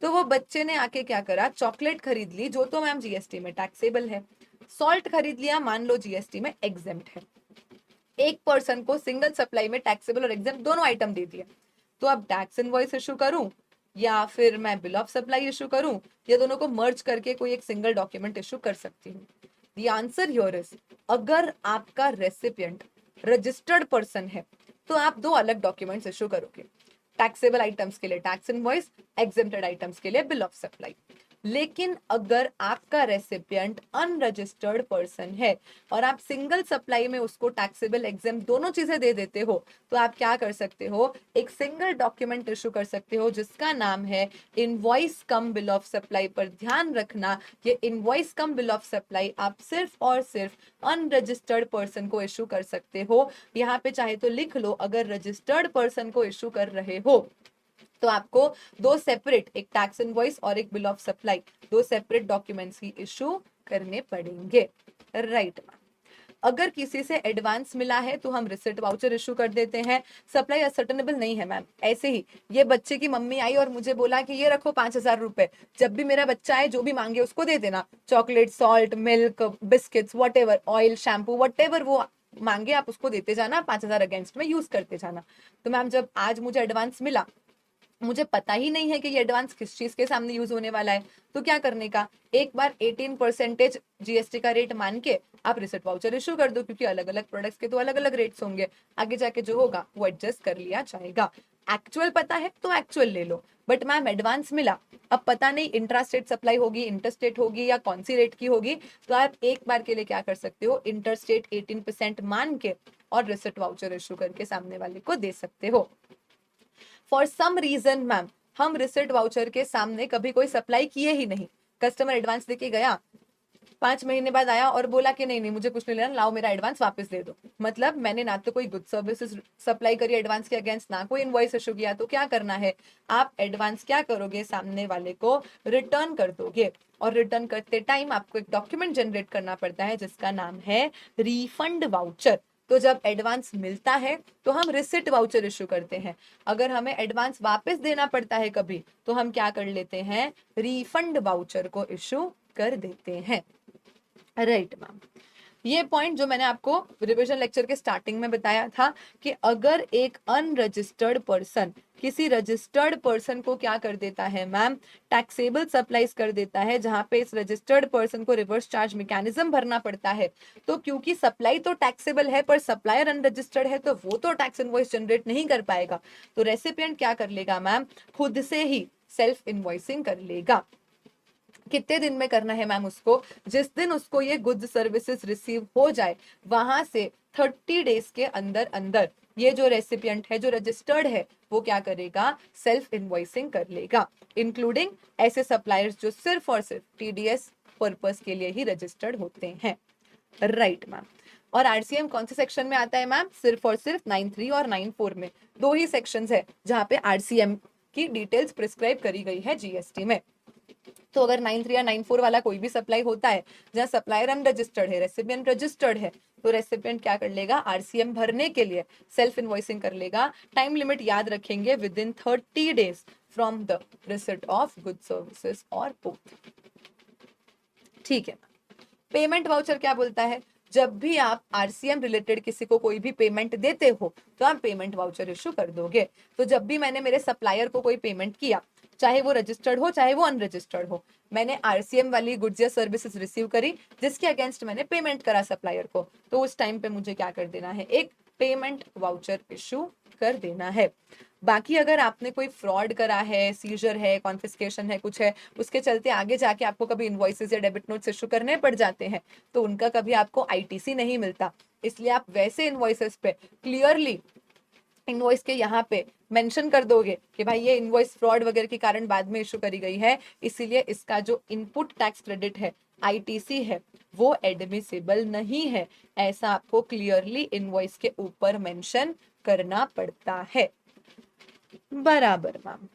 तो वो बच्चे ने आके क्या करा, चॉकलेट खरीद ली, जो तो मैम जीएसटी में टैक्सेबल है, सॉल्ट खरीद लिया, मान लो जीएसटी में एग्जेम्प्ट है। एक पर्सन को सिंगल सप्लाई में टैक्सेबल और एग्जेम्प्ट दोनों आइटम दे दिया, तो अब टैक्स इनवॉइस इशू करूं या फिर मैं बिल ऑफ सप्लाई इशू करूं, या दोनों को मर्ज करके कोई एक सिंगल डॉक्यूमेंट इशू कर सकती हूँ। द आंसर हियर इज, अगर आपका रेसिपिएंट रजिस्टर्ड पर्सन है तो आप दो अलग डॉक्यूमेंट्स इशू करोगे। टैक्सेबल आइटम्स के लिए टैक्स इनवॉइस, एग्जेम्प्टेड आइटम्स के लिए बिल ऑफ सप्लाई। लेकिन अगर आपका रेसिपिएंट अनरजिस्टर्ड पर्सन है और आप सिंगल सप्लाई में उसको टैक्सेबल एग्जेम्प्ट दोनों चीजें दे देते हो, तो आप क्या कर सकते हो, एक सिंगल डॉक्यूमेंट इशू कर सकते हो जिसका नाम है invoice come bill of supply. पर ध्यान रखना, ये invoice come bill of supply आप सिर्फ और सिर्फ अनरजिस्टर्ड पर्सन को इशू कर सकते हो। यहाँ पे चाहे तो लिख लो, अगर रजिस्टर्ड पर्सन को इशू कर रहे हो तो आपको दो सेपरेट, एक टैक्स इनवॉइस और एक बिल ऑफ सप्लाई, दो सेपरेट डॉक्यूमेंट्स ही इशू करने पड़ेंगे। राइट। अगर किसी से एडवांस मिला है तो हम रिसिट वाउचर इशू कर देते हैं। सप्लाई असर्टेनेबल नहीं है मैम। ऐसे ही ये बच्चे की मम्मी आई और मुझे बोला कि ये रखो 5,000 रुपए, जब भी मेरा बच्चा आए जो भी मांगे उसको दे देना, chocolate, salt, milk, biscuits, what ever, oil, shampoo, what ever वो मांगे आप उसको देते जाना, 5,000 अगेंस्ट में यूज करते जाना। तो मैम जब आज मुझे एडवांस मिला, मुझे पता ही नहीं है कि ये एडवांस किस चीज के सामने यूज होने वाला है, तो क्या करने का, एक बार 18% जीएसटी का रेट मान के आप रिसिट वाउचर इशू कर दो, क्योंकि अलग अलग प्रोडक्ट्स के तो अलग अलग रेट्स होंगे, आगे जाके जो होगा वो एडजस्ट कर लिया जाएगा। एक्चुअल पता है तो एक्चुअल ले लो, बट मैम एडवांस मिला, अब पता नहीं इंट्रा स्टेट सप्लाई होगी, इंटरस्टेट होगी या कौन सी रेट की होगी, तो आप एक बार के लिए क्या कर सकते हो, इंटरस्टेट 18% मान के और रिसिट वाउचर इशू करके सामने वाले को दे सकते हो। फॉर सम रीजन मैम हम रिसिट वाउचर के सामने कभी कोई सप्लाई किए ही नहीं, कस्टमर एडवांस देके गया, 5 महीने बाद आया और बोला कि नहीं नहीं मुझे कुछ नहीं लेना, लाओ मेरा एडवांस वापस दे दो। मतलब मैंने ना तो कोई गुड सर्विसेज सप्लाई करी एडवांस के अगेंस्ट, ना कोई इनवॉइस इशू किया, तो क्या करना है, आप एडवांस क्या करोगे, सामने वाले को रिटर्न कर दोगे। और रिटर्न करते टाइम आपको एक डॉक्यूमेंट जनरेट करना पड़ता है जिसका नाम है रिफंड वाउचर। तो जब एडवांस मिलता है तो हम रिसिट वाउचर इशू करते हैं, अगर हमें एडवांस वापस देना पड़ता है कभी तो हम क्या कर लेते हैं, रिफंड वाउचर को इशू कर देते हैं। राइट मैम, ये पॉइंट जो मैंने आपको रिवीजन लेक्चर के स्टार्टिंग में बताया था कि अगर एक अनरजिस्टर्ड पर्सन किसी रजिस्टर्ड पर्सन को क्या कर देता है मैम, टैक्सेबल सप्लाईज कर देता है, जहां पे इस रजिस्टर्ड पर्सन को रिवर्स चार्ज मैकेनिज्म भरना पड़ता है, तो क्योंकि सप्लाई तो टैक्सेबल है पर सप्लायर अनरजिस्टर्ड है तो वो तो टैक्स इनवॉइस जनरेट नहीं कर पाएगा, तो रेसिपिएंट क्या कर लेगा मैम, खुद से ही सेल्फ इनवॉइसिंग कर लेगा। कितने दिन में करना है मैम उसको, जिस दिन उसको ये गुड्स सर्विसेज रिसीव हो जाए वहां से 30 डेज के अंदर अंदर ये जो रेसिपिएंट है जो रजिस्टर्ड है वो क्या करेगा, सेल्फ इनवॉइसिंग कर लेगा, इंक्लूडिंग ऐसे सप्लायर्स जो सिर्फ और सिर्फ टीडीएस पर्पस के लिए ही रजिस्टर्ड होते हैं। राइट मैम, और आरसीएम कौन से सेक्शन में आता है मैम, सिर्फ और सिर्फ 9(3) और 9(4) में, दो ही सेक्शंस है जहां पे आरसीएम की डिटेल्स प्रिस्क्राइब करी गई है जीएसटी में। तो अगर 9(3) या 9(4) वाला कोई भी सप्लाई होता है जहां सप्लायर अनरजिस्टर्ड है, रेसिपिएंट रजिस्टर्ड है, तो रेसिपिएंट क्या कर लेगा, आरसीएम भरने के लिए सेल्फ इनवॉइसिंग कर लेगा। टाइम लिमिट याद रखेंगे, with in 30 days from the receipt of good services और बोथ। ठीक है। पेमेंट वाउचर क्या बोलता है, जब भी आप आरसीएम रिलेटेड किसी को कोई भी पेमेंट देते हो तो आप पेमेंट वाउचर इशू कर दोगे। तो जब भी मैंने मेरे सप्लायर को कोई पेमेंट किया, चाहे वो रजिस्टर्ड हो चाहे वो अनरजिस्टर्ड हो, मैंने आरसीएम वाली गुड्स या सर्विसेज रिसीव करी जिसके अगेंस्ट मैंने पेमेंट करा सप्लायर को, तो उस टाइम पे मुझे क्या कर देना है, एक पेमेंट वाउचर इशू कर देना है। बाकी अगर आपने कोई फ्रॉड करा है, सीजर है, कॉन्फिस्केशन है, कुछ है, उसके चलते आगे जाके आपको कभी इनवॉइसेस या डेबिट नोट्स इशू करने पड़ जाते हैं, तो उनका कभी आपको आईटीसी नहीं मिलता। इसलिए आप वैसे इनवॉइसेस पे क्लियरली इनवॉइस के यहाँ पे मेंशन कर दोगे कि भाई ये इनवॉइस फ्रॉड वगैरह के कारण बाद में इशू करी गई है, इसीलिए इसका जो इनपुट टैक्स क्रेडिट है, आईटीसी है, वो एडमिसिबल नहीं है, ऐसा आपको क्लियरली इनवॉइस के ऊपर मेंशन करना पड़ता है। बराबर मैम।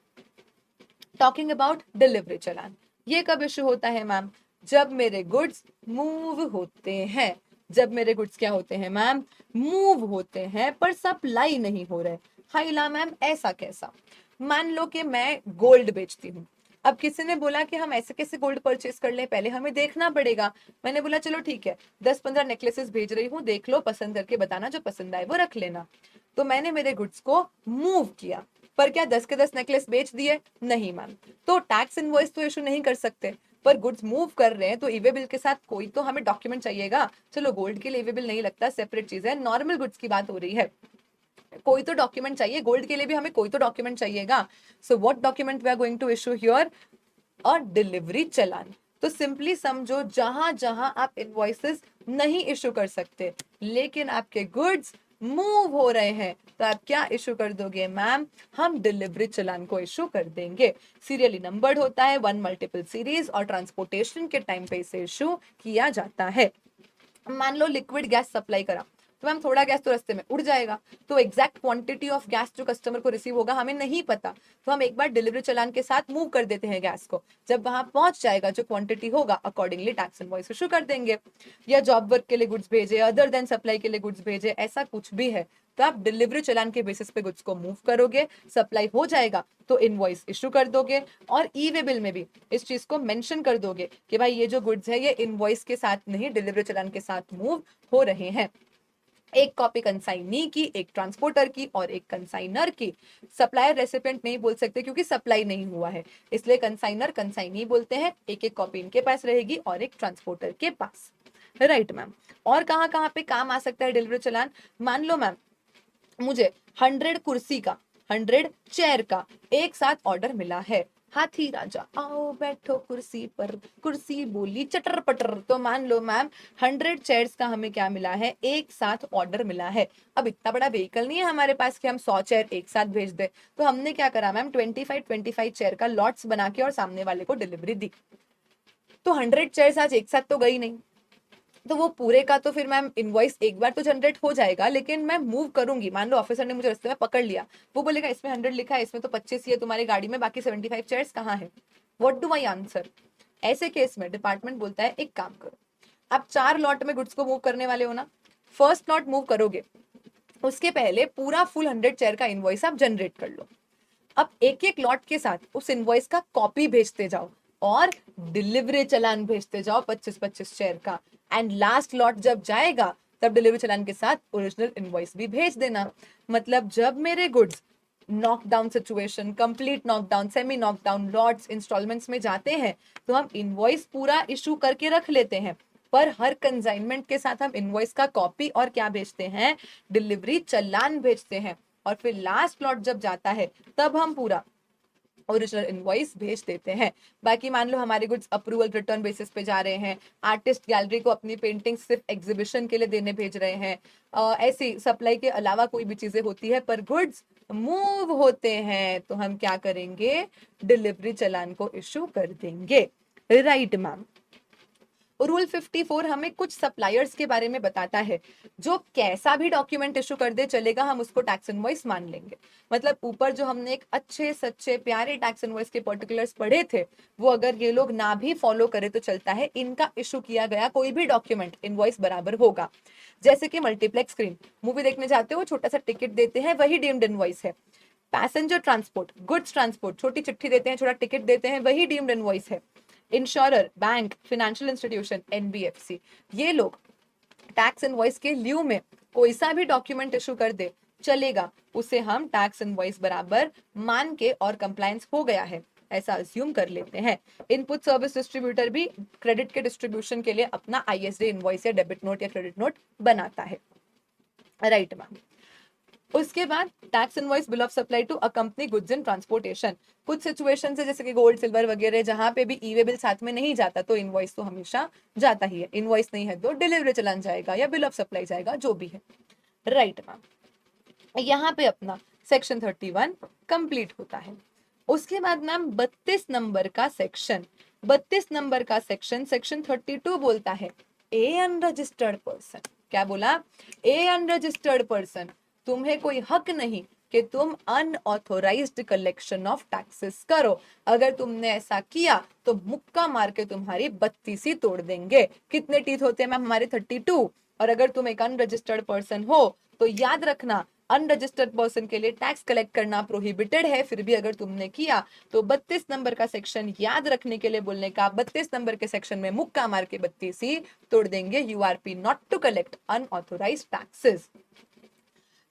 टॉकिंग अबाउट डिलीवरी चालान, ये कब इशू होता है मैम, जब मेरे गुड्स मूव होते हैं। जब मेरे गुड्स क्या होते हैं मैम, मूव होते हैं पर सप्लाई नहीं हो रहे। हाइला मैम ऐसा कैसा, मान लो कि मैं गोल्ड बेचती हूँ, अब किसी ने बोला कि हम ऐसे कैसे गोल्ड परचेस कर लें, पहले हमें देखना पड़ेगा। मैंने बोला चलो ठीक है 10-15 नेकलेसेस भेज रही हूँ, देख लो, पसंद करके बताना, जो पसंद आए वो रख लेना। तो मैंने मेरे गुड्स को मूव किया, पर क्या 10 के 10 नेकलेस बेच दिए, नहीं मैम, तो टैक्स इनवॉइस तो इशू नहीं कर सकते। पर गुड्स मूव कर रहे हैं तो ईवे बिल के साथ कोई तो हमें डॉक्यूमेंट चाहिएगा। चलो गोल्ड के लिए ईवे बिल नहीं लगता, सेपरेट चीज है, नॉर्मल गुड्स की बात हो रही है, कोई तो डॉक्यूमेंट चाहिए, गोल्ड के लिए भी हमें कोई तो डॉक्यूमेंट चाहिएगा। So what document we are going to issue here? और डिलीवरी चालान। तो सिंपली समझो जहां जहां आप इनवॉइसेस नहीं इशू कर सकते लेकिन आपके गुड्स मूव हो रहे हैं तो आप क्या इशू कर दोगे मैम? हम डिलीवरी चालान को इशू कर देंगे। सीरियली नंबर्ड होता है, वन मल्टीपल सीरीज, और ट्रांसपोर्टेशन के टाइम पे इसे इशू किया जाता है। मान लो लिक्विड गैस सप्लाई करा तो मैम थोड़ा गैस तो रास्ते में उड़ जाएगा, तो एग्जैक्ट क्वांटिटी ऑफ गैस जो कस्टमर को रिसीव होगा हमें नहीं पता, तो हम एक बार डिलीवरी चालान के साथ मूव कर देते हैं गैस को। जब वहां पहुंच जाएगा जो क्वांटिटी होगा अकॉर्डिंगली टैक्स इनवॉइस इशू कर देंगे। या जॉब वर्क के लिए गुड्स भेजे, अदर देन सप्लाई के लिए गुड्स भेजे, ऐसा कुछ भी है तो आप डिलीवरी चालान के बेसिस पे गुड्स को मूव करोगे, सप्लाई हो जाएगा तो इनवॉइस इशू कर दोगे। और ई वे बिल में भी इस चीज को मेंशन कर दोगे कि भाई ये जो गुड्स है ये इनवॉइस के साथ नहीं डिलीवरी चालान के साथ मूव हो रहे हैं। एक कॉपी कंसाइनी की, एक ट्रांसपोर्टर की और एक कंसाइनर की। सप्लायर रेसिपिएंट नहीं बोल सकते क्योंकि सप्लाई नहीं हुआ है, इसलिए कंसाइनर कंसाइनी बोलते हैं। एक एक कॉपी इनके पास रहेगी और एक ट्रांसपोर्टर के पास। Right ma'am. और कहाँ कहाँ पे काम आ सकता है डिलीवरी चालान? मान लो मैम मुझे 100 कुर्सी का, 100 चेयर का एक साथ ऑर्डर मिला है। हाथी राजा आओ बैठो कुर्सी पर, कुर्सी बोली चटर पटर। तो मान लो मैम 100 चेयर्स का हमें क्या मिला है? एक साथ ऑर्डर मिला है। अब इतना बड़ा व्हीकल नहीं है हमारे पास कि हम 100 चेयर एक साथ भेज दे, तो हमने क्या करा मैम 25 चेयर का लॉट्स बना के और सामने वाले को डिलीवरी दी। तो 100 चेयर्स आज एक साथ तो गई नहीं, तो वो पूरे का तो फिर मैम इनवॉइस एक बार तो जनरेट हो जाएगा, लेकिन मैं मूव करूंगी। मान लो ऑफिसर ने मुझे रास्ते में पकड़ लिया, वो बोलेगा इसमें 100 लिखा है, इसमें तो 25 ही है तुम्हारी गाड़ी में, बाकी 75 चेयर्स कहाँ है? What do I answer? ऐसे केस में डिपार्टमेंट बोलता है एक काम करो, आप 4 लॉट में गुड्स को मूव करने वाले हो ना, फर्स्ट लॉट मूव करोगे उसके पहले पूरा फुल 100 चेयर का इनवॉइस आप जनरेट कर लो। अब एक एक लॉट के साथ उस इनवॉइस का कॉपी भेजते जाओ और डिलीवरी चालान भेजते जाओ 25 चेयर का। एंड लास्ट लॉट जब जाएगा तब डिलीवरी चालान के साथ ओरिजिनल इनवॉइस भी भेज देना। मतलब जब मेरे goods knockdown situation, complete knockdown, semi knockdown, lots, installments में जाते हैं तो हम इनवॉइस पूरा इशू करके रख लेते हैं, पर हर कंसाइनमेंट के साथ हम इनवॉइस का कॉपी और क्या भेजते हैं? डिलीवरी चालान भेजते हैं। और फिर लास्ट लॉट जब जाता है तब हम पूरा ओरिजिनल इनवॉइस भेज देते हैं। बाकी मान लो हमारे गुड्स अप्रूवल रिटर्न बेसिस पे जा रहे हैं, आर्टिस्ट गैलरी को अपनी पेंटिंग सिर्फ एग्जीबिशन के लिए देने भेज रहे हैं, ऐसी सप्लाई के अलावा कोई भी चीजें होती है पर गुड्स मूव होते हैं तो हम क्या करेंगे? डिलीवरी चालान को इशू कर देंगे। Right ma'am. रूल 54 हमें कुछ सप्लायर्स के बारे में बताता है, जो कैसा भी डॉक्यूमेंट इशू कर दे चलेगा, हम उसको टैक्स इनवॉइस मान लेंगे। मतलब ऊपर जो हमने एक अच्छे सच्चे प्यारे टैक्स इनवॉइस के पर्टिकुलर्स पढ़े थे, वो अगर ये लोग ना भी फॉलो करे तो चलता है, इनका इशू किया गया कोई भी डॉक्यूमेंट इनवॉइस बराबर होगा। जैसे कि मल्टीप्लेक्स स्क्रीन, मूवी देखने जाते हो, छोटा सा टिकट देते हैं, वही डीम्ड इनवॉइस है। पैसेंजर ट्रांसपोर्ट, गुड्स ट्रांसपोर्ट, छोटी चिट्ठी देते हैं, छोटा टिकट देते हैं, वही डीम्ड इनवॉइस है। Insurer, bank, financial institution, NBFC, ये लोग टैक्स इनवॉइस के ल्यू में कोई सा भी डॉक्यूमेंट इशू कर दे चलेगा, उसे हम टैक्स इनवॉइस बराबर मान के और कंप्लायंस हो गया है ऐसा अज्यूम कर लेते हैं। इनपुट सर्विस डिस्ट्रीब्यूटर भी क्रेडिट के डिस्ट्रीब्यूशन के लिए अपना आईएसडी इनवॉइस या डेबिट नोट या क्रेडिट नोट बनाता है। Right ma'am. उसके बाद tax invoice bill of supply to accompany goods in transportation. कुछ सिचुएशन है जैसे कि गोल्ड सिल्वर वगैरह जहां पे भी ई वे बिल साथ में नहीं जाता तो इनवॉइस तो हमेशा जाता ही है, इनवॉइस नहीं है तो डिलीवरी चलान जाएगा या बिल ऑफ सप्लाई जाएगा, जो भी है। Right ma'am. यहाँ पे अपना सेक्शन 31 कंप्लीट होता है। उसके बाद मैम 32 नंबर का सेक्शन, 32 नंबर का सेक्शन, सेक्शन 32 बोलता है ए अनरजिस्टर्ड पर्सन। क्या बोला? ए अनरजिस्टर्ड पर्सन, तुम्हें कोई हक नहीं कि तुम अनऑथोराइज्ड कलेक्शन ऑफ टैक्सेस करो। अगर तुमने ऐसा किया तो मुक्का मार के तुम्हारी 32 ही तोड़ देंगे। कितने टीथ होते हैं मैम हमारे? 32। और अगर तुम एक अनरजिस्टर्ड पर्सन हो तो याद रखना अनरजिस्टर्ड पर्सन के लिए टैक्स कलेक्ट करना प्रोहिबिटेड है। फिर भी अगर तुमने किया तो 32 नंबर का सेक्शन याद रखने के लिए बोलने का, 32 नंबर के सेक्शन में मुक्का मार के 32 ही तोड़ देंगे। यूआरपी not to collect unauthorized taxes.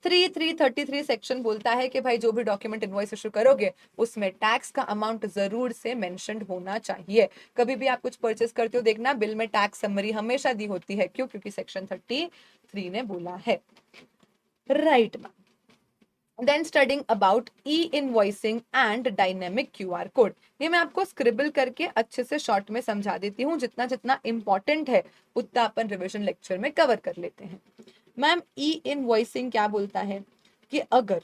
3333 section बोलता है कि भाई जो भी डॉक्यूमेंट इनवॉइस इशू करोगे उसमें टैक्स का अमाउंट जरूर से मेंशन्ड होना चाहिए। कभी भी आप कुछ परचेस करते हो देखना बिल में टैक्स समरी हमेशा दी होती है। क्यों? क्योंकि सेक्शन 33 ने बोला है। Right ma'am. Then studying about e invoicing and dynamic QR code. ये मैं आपको स्क्रिबल करके अच्छे से शॉर्ट में समझा देती हूँ, जितना जितना इंपॉर्टेंट है उतना अपन रिविजन लेक्चर में कवर कर लेते हैं। मैम ई इनवॉइसिंग क्या बोलता है कि अगर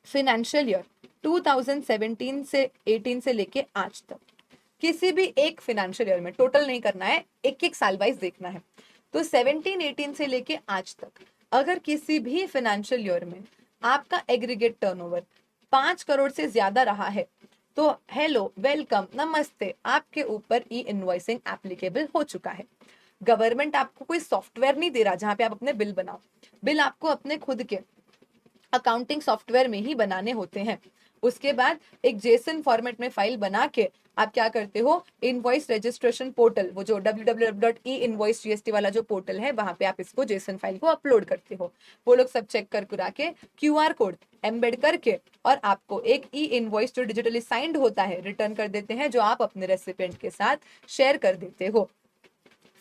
फाइनेंशियल ईयर 2017 से 18 से लेके आज तक किसी भी एक फाइनेंशियल ईयर में, टोटल नहीं करना है, एक एक साल वाइज देखना है, तो 17-18 से लेके आज तक अगर किसी भी फाइनेंशियल ईयर में आपका एग्रीगेट टर्नओवर 5 करोड़ से ज्यादा रहा है तो हेलो, वेलकम, नमस्ते, आपके ऊपर ई इनवॉइसिंग एप्लीकेबल हो चुका है। गवर्नमेंट आपको कोई सॉफ्टवेयर नहीं दे रहा जहां पे आप अपने बिल बनाओ। बिल आपको अपने खुद के अकाउंटिंग सॉफ्टवेयर में ही बनाने होते हैं। उसके बाद एक जेसन फॉर्मेट में फाइल बना के आप क्या करते हो, इनवॉइस रजिस्ट्रेशन पोर्टल, वो जो www.e-invoice.gst वाला जो पोर्टल है वहां पे आप इसको जेसन फाइल को अपलोड करते हो। वो लोग सब चेक कर कुरा के क्यूआर कोड एम्बेड करके और आपको एक ई इनवॉइस जो डिजिटली साइंड होता है रिटर्न कर देते हैं, जो आप अपने रेसिपिएंट के साथ शेयर कर देते हो।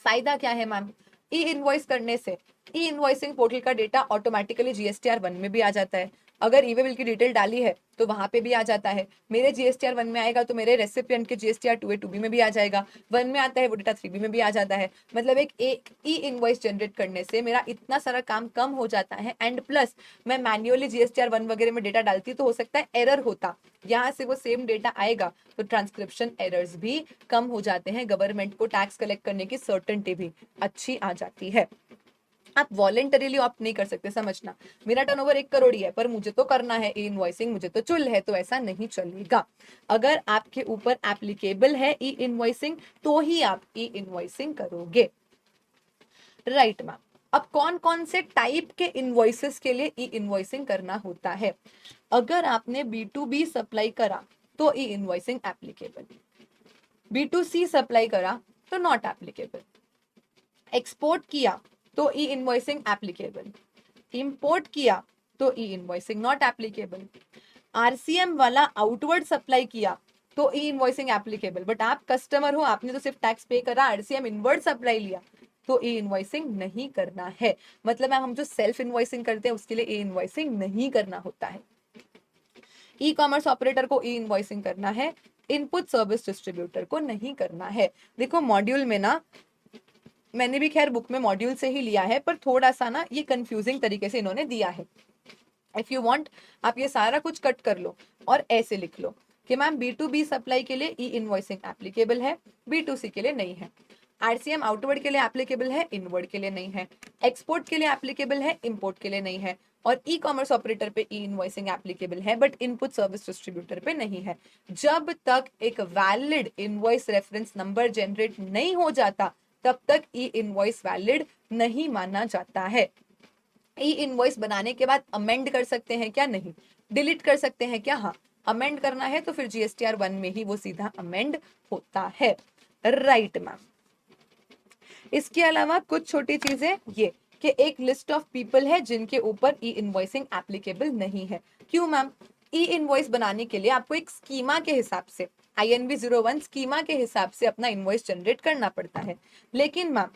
फायदा क्या है मैम? ई इनवॉइस करने से ई इनवॉइसिंग पोर्टल का डेटा ऑटोमेटिकली जीएसटीआर 1 में भी आ जाता है। अगर ई वे बिल की डिटेल डाली है तो वहां पे भी आ जाता है। मेरे जीएसटीआर 1 में आएगा तो मेरे रेसिपिएंट के जीएसटीआर 2A 2B में भी आ जाएगा। 1 में आता है वो डेटा 3B में भी आ जाता है। मतलब एक ई इनवॉइस जनरेट करने से मेरा इतना सारा काम कम हो जाता है। एंड प्लस मैं मैन्युअली जीएसटीआर 1 वगैरह में डेटा डालती तो हो सकता है एरर होता, यहाँ से वो सेम डेटा आएगा तो ट्रांसक्रिप्शन एरर्स भी कम हो जाते हैं। गवर्नमेंट को टैक्स कलेक्ट करने की सर्टेनिटी भी अच्छी आ जाती है। आप वॉलेंटरीली ऑप्ट नहीं कर सकते, समझना। मेरा टर्नओवर 1 करोड़ ही है पर मुझे तो करना है ई इनवॉइसिंग, मुझे तो चुल है, तो ऐसा नहीं चलेगा। अगर आपके ऊपर एप्लीकेबल है ई इनवॉइसिंग तो ही आप ई इनवॉइसिंग करोगे। Right ma'am. अब कौन कौन से टाइप के इनवॉइसेस के लिए ई इनवॉइसिंग करना होता है? अगर आपने B2B सप्लाई करा तो ई इनवॉइसिंग एप्लीकेबल, B2C सप्लाई करा तो नॉट एप्लीकेबल, एक्सपोर्ट किया तो ई इनवॉइसिंग एप्लीकेबल, इंपोर्ट किया तो ई इनवॉइसिंग नॉट एप्लीकेबल, आरसीएम वाला आउटवर्ड सप्लाई किया तो ई इनवॉइसिंग एप्लीकेबल। बट आप कस्टमर हो, आपने तो सिर्फ टैक्स पे करा, आरसीएम इनवर्ड सप्लाई लिया तो ई इनवॉइसिंग नहीं करना है। मतलब हम जो सेल्फ इनवॉइसिंग करते हैं उसके लिए ई इनवॉइसिंग नहीं करना होता है। ई कॉमर्स ऑपरेटर को ई इनवॉइसिंग करना है, इनपुट सर्विस डिस्ट्रीब्यूटर को नहीं करना है। देखो मॉड्यूल में ना, मैंने भी खैर बुक में मॉड्यूल से ही लिया है पर थोड़ा सा ना ये कंफ्यूजिंग तरीके से इन्होंने दिया है। इफ यू वांट आप ये सारा कुछ कट कर लो और ऐसे लिख लो कि मैम B2B सप्लाई के लिए ई इनवॉइसिंग एप्लीकेबल है, B2C के लिए नहीं है। आरसीएम आउटवर्ड के लिए एप्लीकेबल है, इनवर्ड के लिए नहीं है। एक्सपोर्ट के लिए एप्लीकेबल है, इंपोर्ट के लिए नहीं है। और ई कॉमर्स ऑपरेटर पे ई इनवॉइसिंग एप्लीकेबल है बट इनपुट सर्विस डिस्ट्रीब्यूटर पे नहीं है। जब तक एक valid invoice reference number generate नहीं हो जाता तब तक ई इनवॉइस वैलिड नहीं माना जाता है। ई इनवॉइस बनाने के बाद अमेंड कर सकते हैं क्या? नहीं। डिलीट कर सकते हैं क्या? हाँ। अमेंड करना है तो फिर जीएसटीआर 1 में ही वो सीधा अमेंड होता है। Right ma'am. इसके अलावा कुछ छोटी चीजें ये कि एक लिस्ट ऑफ पीपल है जिनके ऊपर ई इनवॉइसिंग एप्लीकेबल नहीं है। क्यों मैम? ई इनवॉइस बनाने के लिए आपको एक स्कीमा के हिसाब से, INV 01 स्कीमा के हिसाब से अपना इनवॉइस जनरेट करना पड़ता है। लेकिन ma'am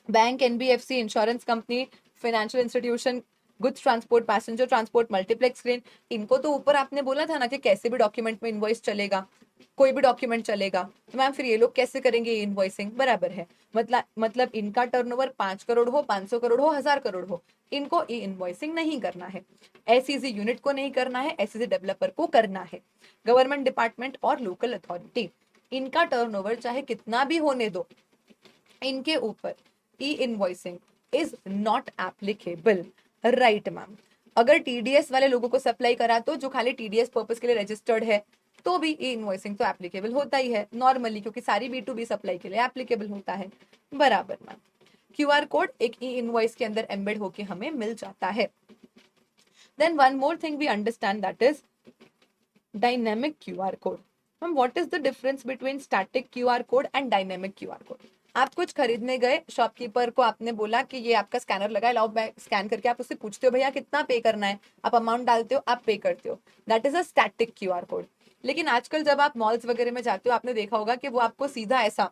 bank, NBFC, insurance company, financial institution, goods transport, passenger transport, multiplex screen, इनको तो ऊपर आपने बोला था ना कि कैसे भी डॉक्यूमेंट में इनवॉइस चलेगा, कोई भी डॉक्यूमेंट चलेगा। तो मैम फिर ये लोग कैसे करेंगे इनवॉइसिंग? बराबर है। मतलब इनका टर्नओवर 5 करोड़ हो, 500 करोड़ हो, 1000 करोड़ हो, इनको ई इनवॉइसिंग नहीं करना है। SEZ यूनिट को नहीं करना है, SEZ डेवलपर को करना है। गवर्नमेंट डिपार्टमेंट और लोकल अथॉरिटी, इनका टर्नओवर चाहे कितना भी होने दो, इनके ऊपर e invoicing is not applicable. Right ma'am. अगर TDS वाले लोगों को सप्लाई करा तो जो खाली TDS पर्पस के लिए रजिस्टर्ड है तो भी ई इनवॉइसिंग तो एप्लीकेबल होता ही है नॉर्मली, क्योंकि सारी B2B सप्लाई के लिए एप्लीकेबल होता है। बराबर मैम। QR कोड एक ई इनवॉइस के अंदर एम्बेड होके हमें मिल जाता है। Then one more thing we understand, that is dynamic QR code. Ma'am what is the difference between static QR code and dynamic QR code? आप कुछ खरीदने गए, शॉपकीपर को आपने बोला कि ये आपका स्कैनर लगा है, लाओ मैं स्कैन करके, आप उससे पूछते हो भैया कितना पे करना है, आप अमाउंट डालते हो, आप पे करते हो, that is a static QR code. लेकिन आजकल जब आप मॉल्स वगैरह में जाते हो, आपने देखा होगा कि वो आपको सीधा ऐसा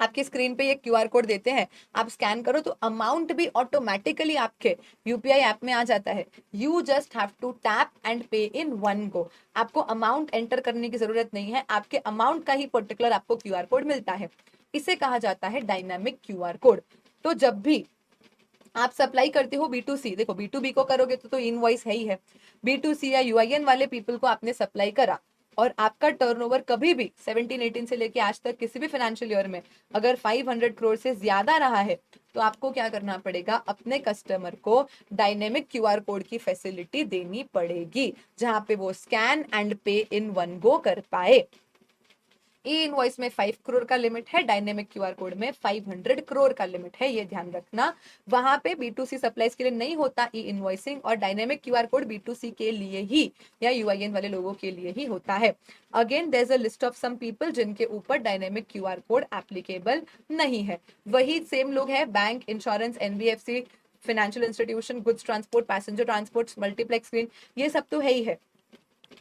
आपकी स्क्रीन पे ये क्यूआर कोड देते हैं, आप स्कैन करो तो अमाउंट भी ऑटोमेटिकली आपके यूपीआई ऐप में आ जाता है। You just have to tap and pay in one go. आपको अमाउंट एंटर करने की जरूरत नहीं है, आपके अमाउंट का ही पर्टिकुलर आपको क्यूआर कोड मिलता है। इसे कहा जाता है डायनामिक क्यूआर कोड। तो जब भी आप सप्लाई करते हो बी टू सी, देखो बी टू बी को करोगे तो इनवॉइस है ही है, बी टू सी या यूआईएन वाले पीपल को आपने सप्लाई करा और आपका टर्नओवर कभी भी 17-18 से लेके आज तक किसी भी फाइनेंशियल ईयर में अगर 500 करोड़ से ज्यादा रहा है, तो आपको क्या करना पड़ेगा, अपने कस्टमर को डायनेमिक क्यूआर कोड की फैसिलिटी देनी पड़ेगी, जहां पे वो scan and pay in one go कर पाए। ई इनवॉइस में 5 करोड़ का लिमिट है, डायनेमिक क्यूआर कोड में 500 करोड़ का लिमिट है, ये ध्यान रखना। वहां पे B2C सप्लाईज के लिए नहीं होता ई इनवॉइसिंग, और डायनेमिक क्यूआर कोड B2C के लिए ही या यूआईएन वाले लोगों के लिए ही होता है। Again there is a list of some people जिनके ऊपर डायनेमिक क्यूआर कोड एप्लीकेबल नहीं है। वही सेम लोग हैं bank, insurance, NBFC, financial institution, goods transport, passenger transport, multiplex screen, ये सब तो है ही है।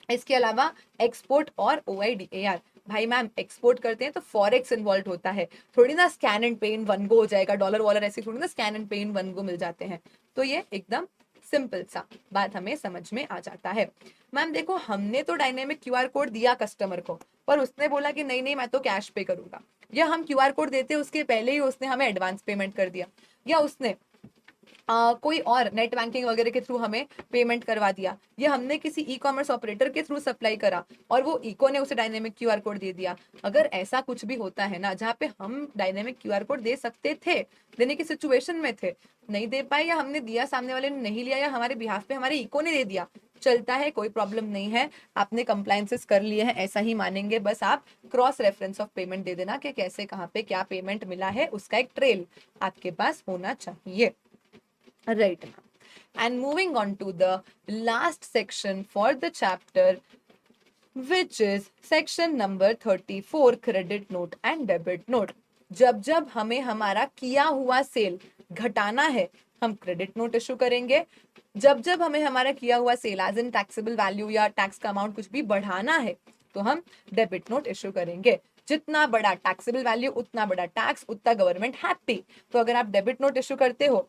इसके अलावा एक्सपोर्ट और OIDAR, भाई मैम एक्सपोर्ट करते हैं तो फॉरेक्स इन्वॉल्व होता है, थोड़ी ना scan and pay in one go हो जाएगा, डॉलर वॉलर ऐसे थोड़ी ना scan and pay in one go मिल जाते हैं। तो ये एकदम सिंपल सा बात हमें समझ में आ जाता है। मैम देखो हमने तो डायनेमिक क्यूआर कोड दिया कस्टमर को, पर उसने बोला कि नहीं नहीं मैं तो कैश पे करूंगा, या हम क्यूआर कोड देते उसके पहले ही उसने हमें एडवांस पेमेंट कर दिया, या उसने कोई और नेट बैंकिंग वगैरह के थ्रू हमें पेमेंट करवा दिया, या हमने किसी ई कॉमर्स ऑपरेटर के थ्रू सप्लाई करा और वो इको ने उसे डायनेमिक क्यूआर कोड दे दिया। अगर ऐसा कुछ भी होता है ना जहाँ पे हम डायनेमिक क्यूआर कोड दे सकते थे, देने की सिचुएशन में थे, नहीं दे पाए, या हमने दिया सामने वाले ने नहीं लिया, या हमारे बिहाफ पे हमारे इको ने दे दिया, चलता है, कोई प्रॉब्लम नहीं है। आपने कंप्लायंसेस कर लिए हैं ऐसा ही मानेंगे, बस आप क्रॉस रेफरेंस ऑफ पेमेंट दे देना कि कैसे कहाँ पे क्या पेमेंट मिला है, उसका एक ट्रेल आपके पास होना चाहिए। Right, ma'am. And moving on to the last section for the chapter, which is section number 34, credit note and debit note. जब जब हमें हमारा किया हुआ सेल घटाना है, हम क्रेडिट नोट इशू करेंगे। जब जब हमें हमारा किया हुआ sale as in taxable value या टैक्स का अमाउंट कुछ भी बढ़ाना है, तो हम डेबिट नोट इशू करेंगे। जितना बड़ा टैक्सेबल वैल्यू उतना बड़ा टैक्स, उतना गवर्नमेंट हैप्पी। तो अगर आप डेबिट नोट इशू करते हो,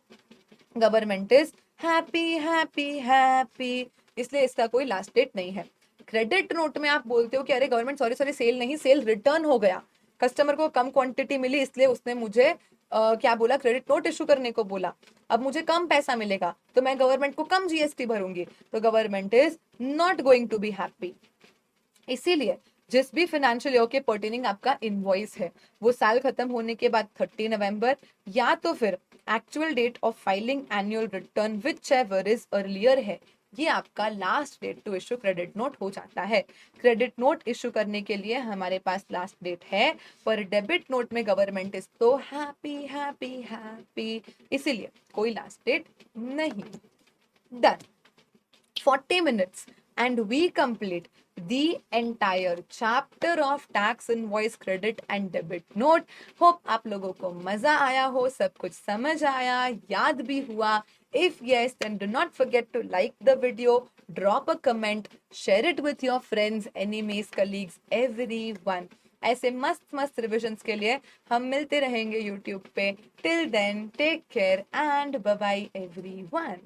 government is happy happy happy, इसलिए इसका कोई लास्ट डेट नहीं है। क्रेडिट नोट में आप बोलते हो कि अरे गवर्नमेंट सॉरी सॉरी सेल नहीं, सेल रिटर्न हो गया, कस्टमर को कम क्वांटिटी मिली इसलिए उसने मुझे क्या बोला, क्रेडिट नोट इशू करने को बोला, अब मुझे कम पैसा मिलेगा तो मैं गवर्नमेंट को कम जीएसटी भरूंगी, तो government is not going to be happy. इसीलिए जिस भी फाइनेंशियल ईयर के पर्टेनिंग आपका इनवॉइस है, वो साल खत्म होने के बाद 30 नवंबर या तो फिर actual date of filing annual return whichever is earlier है, ये आपका last date to issue credit note हो जाता है। क्रेडिट नोट इशू करने के लिए हमारे पास लास्ट डेट है, पर डेबिट नोट में गवर्नमेंट इज तो हैप्पी हैप्पी हैप्पी, इसीलिए कोई लास्ट डेट नहीं। Done. 40 minutes and we complete the entire chapter of tax invoice credit and debit note. Hope आप लोगों को मजा आया हो, सब कुछ समझ आया, याद भी हुआ। If yes, then do not forget to like the video, drop a comment, share it with your friends, enemies, colleagues, everyone. ऐसे मस्त मस्त रिविजन्स के लिए हम मिलते रहेंगे YouTube पे। Till then, take care and bye bye everyone.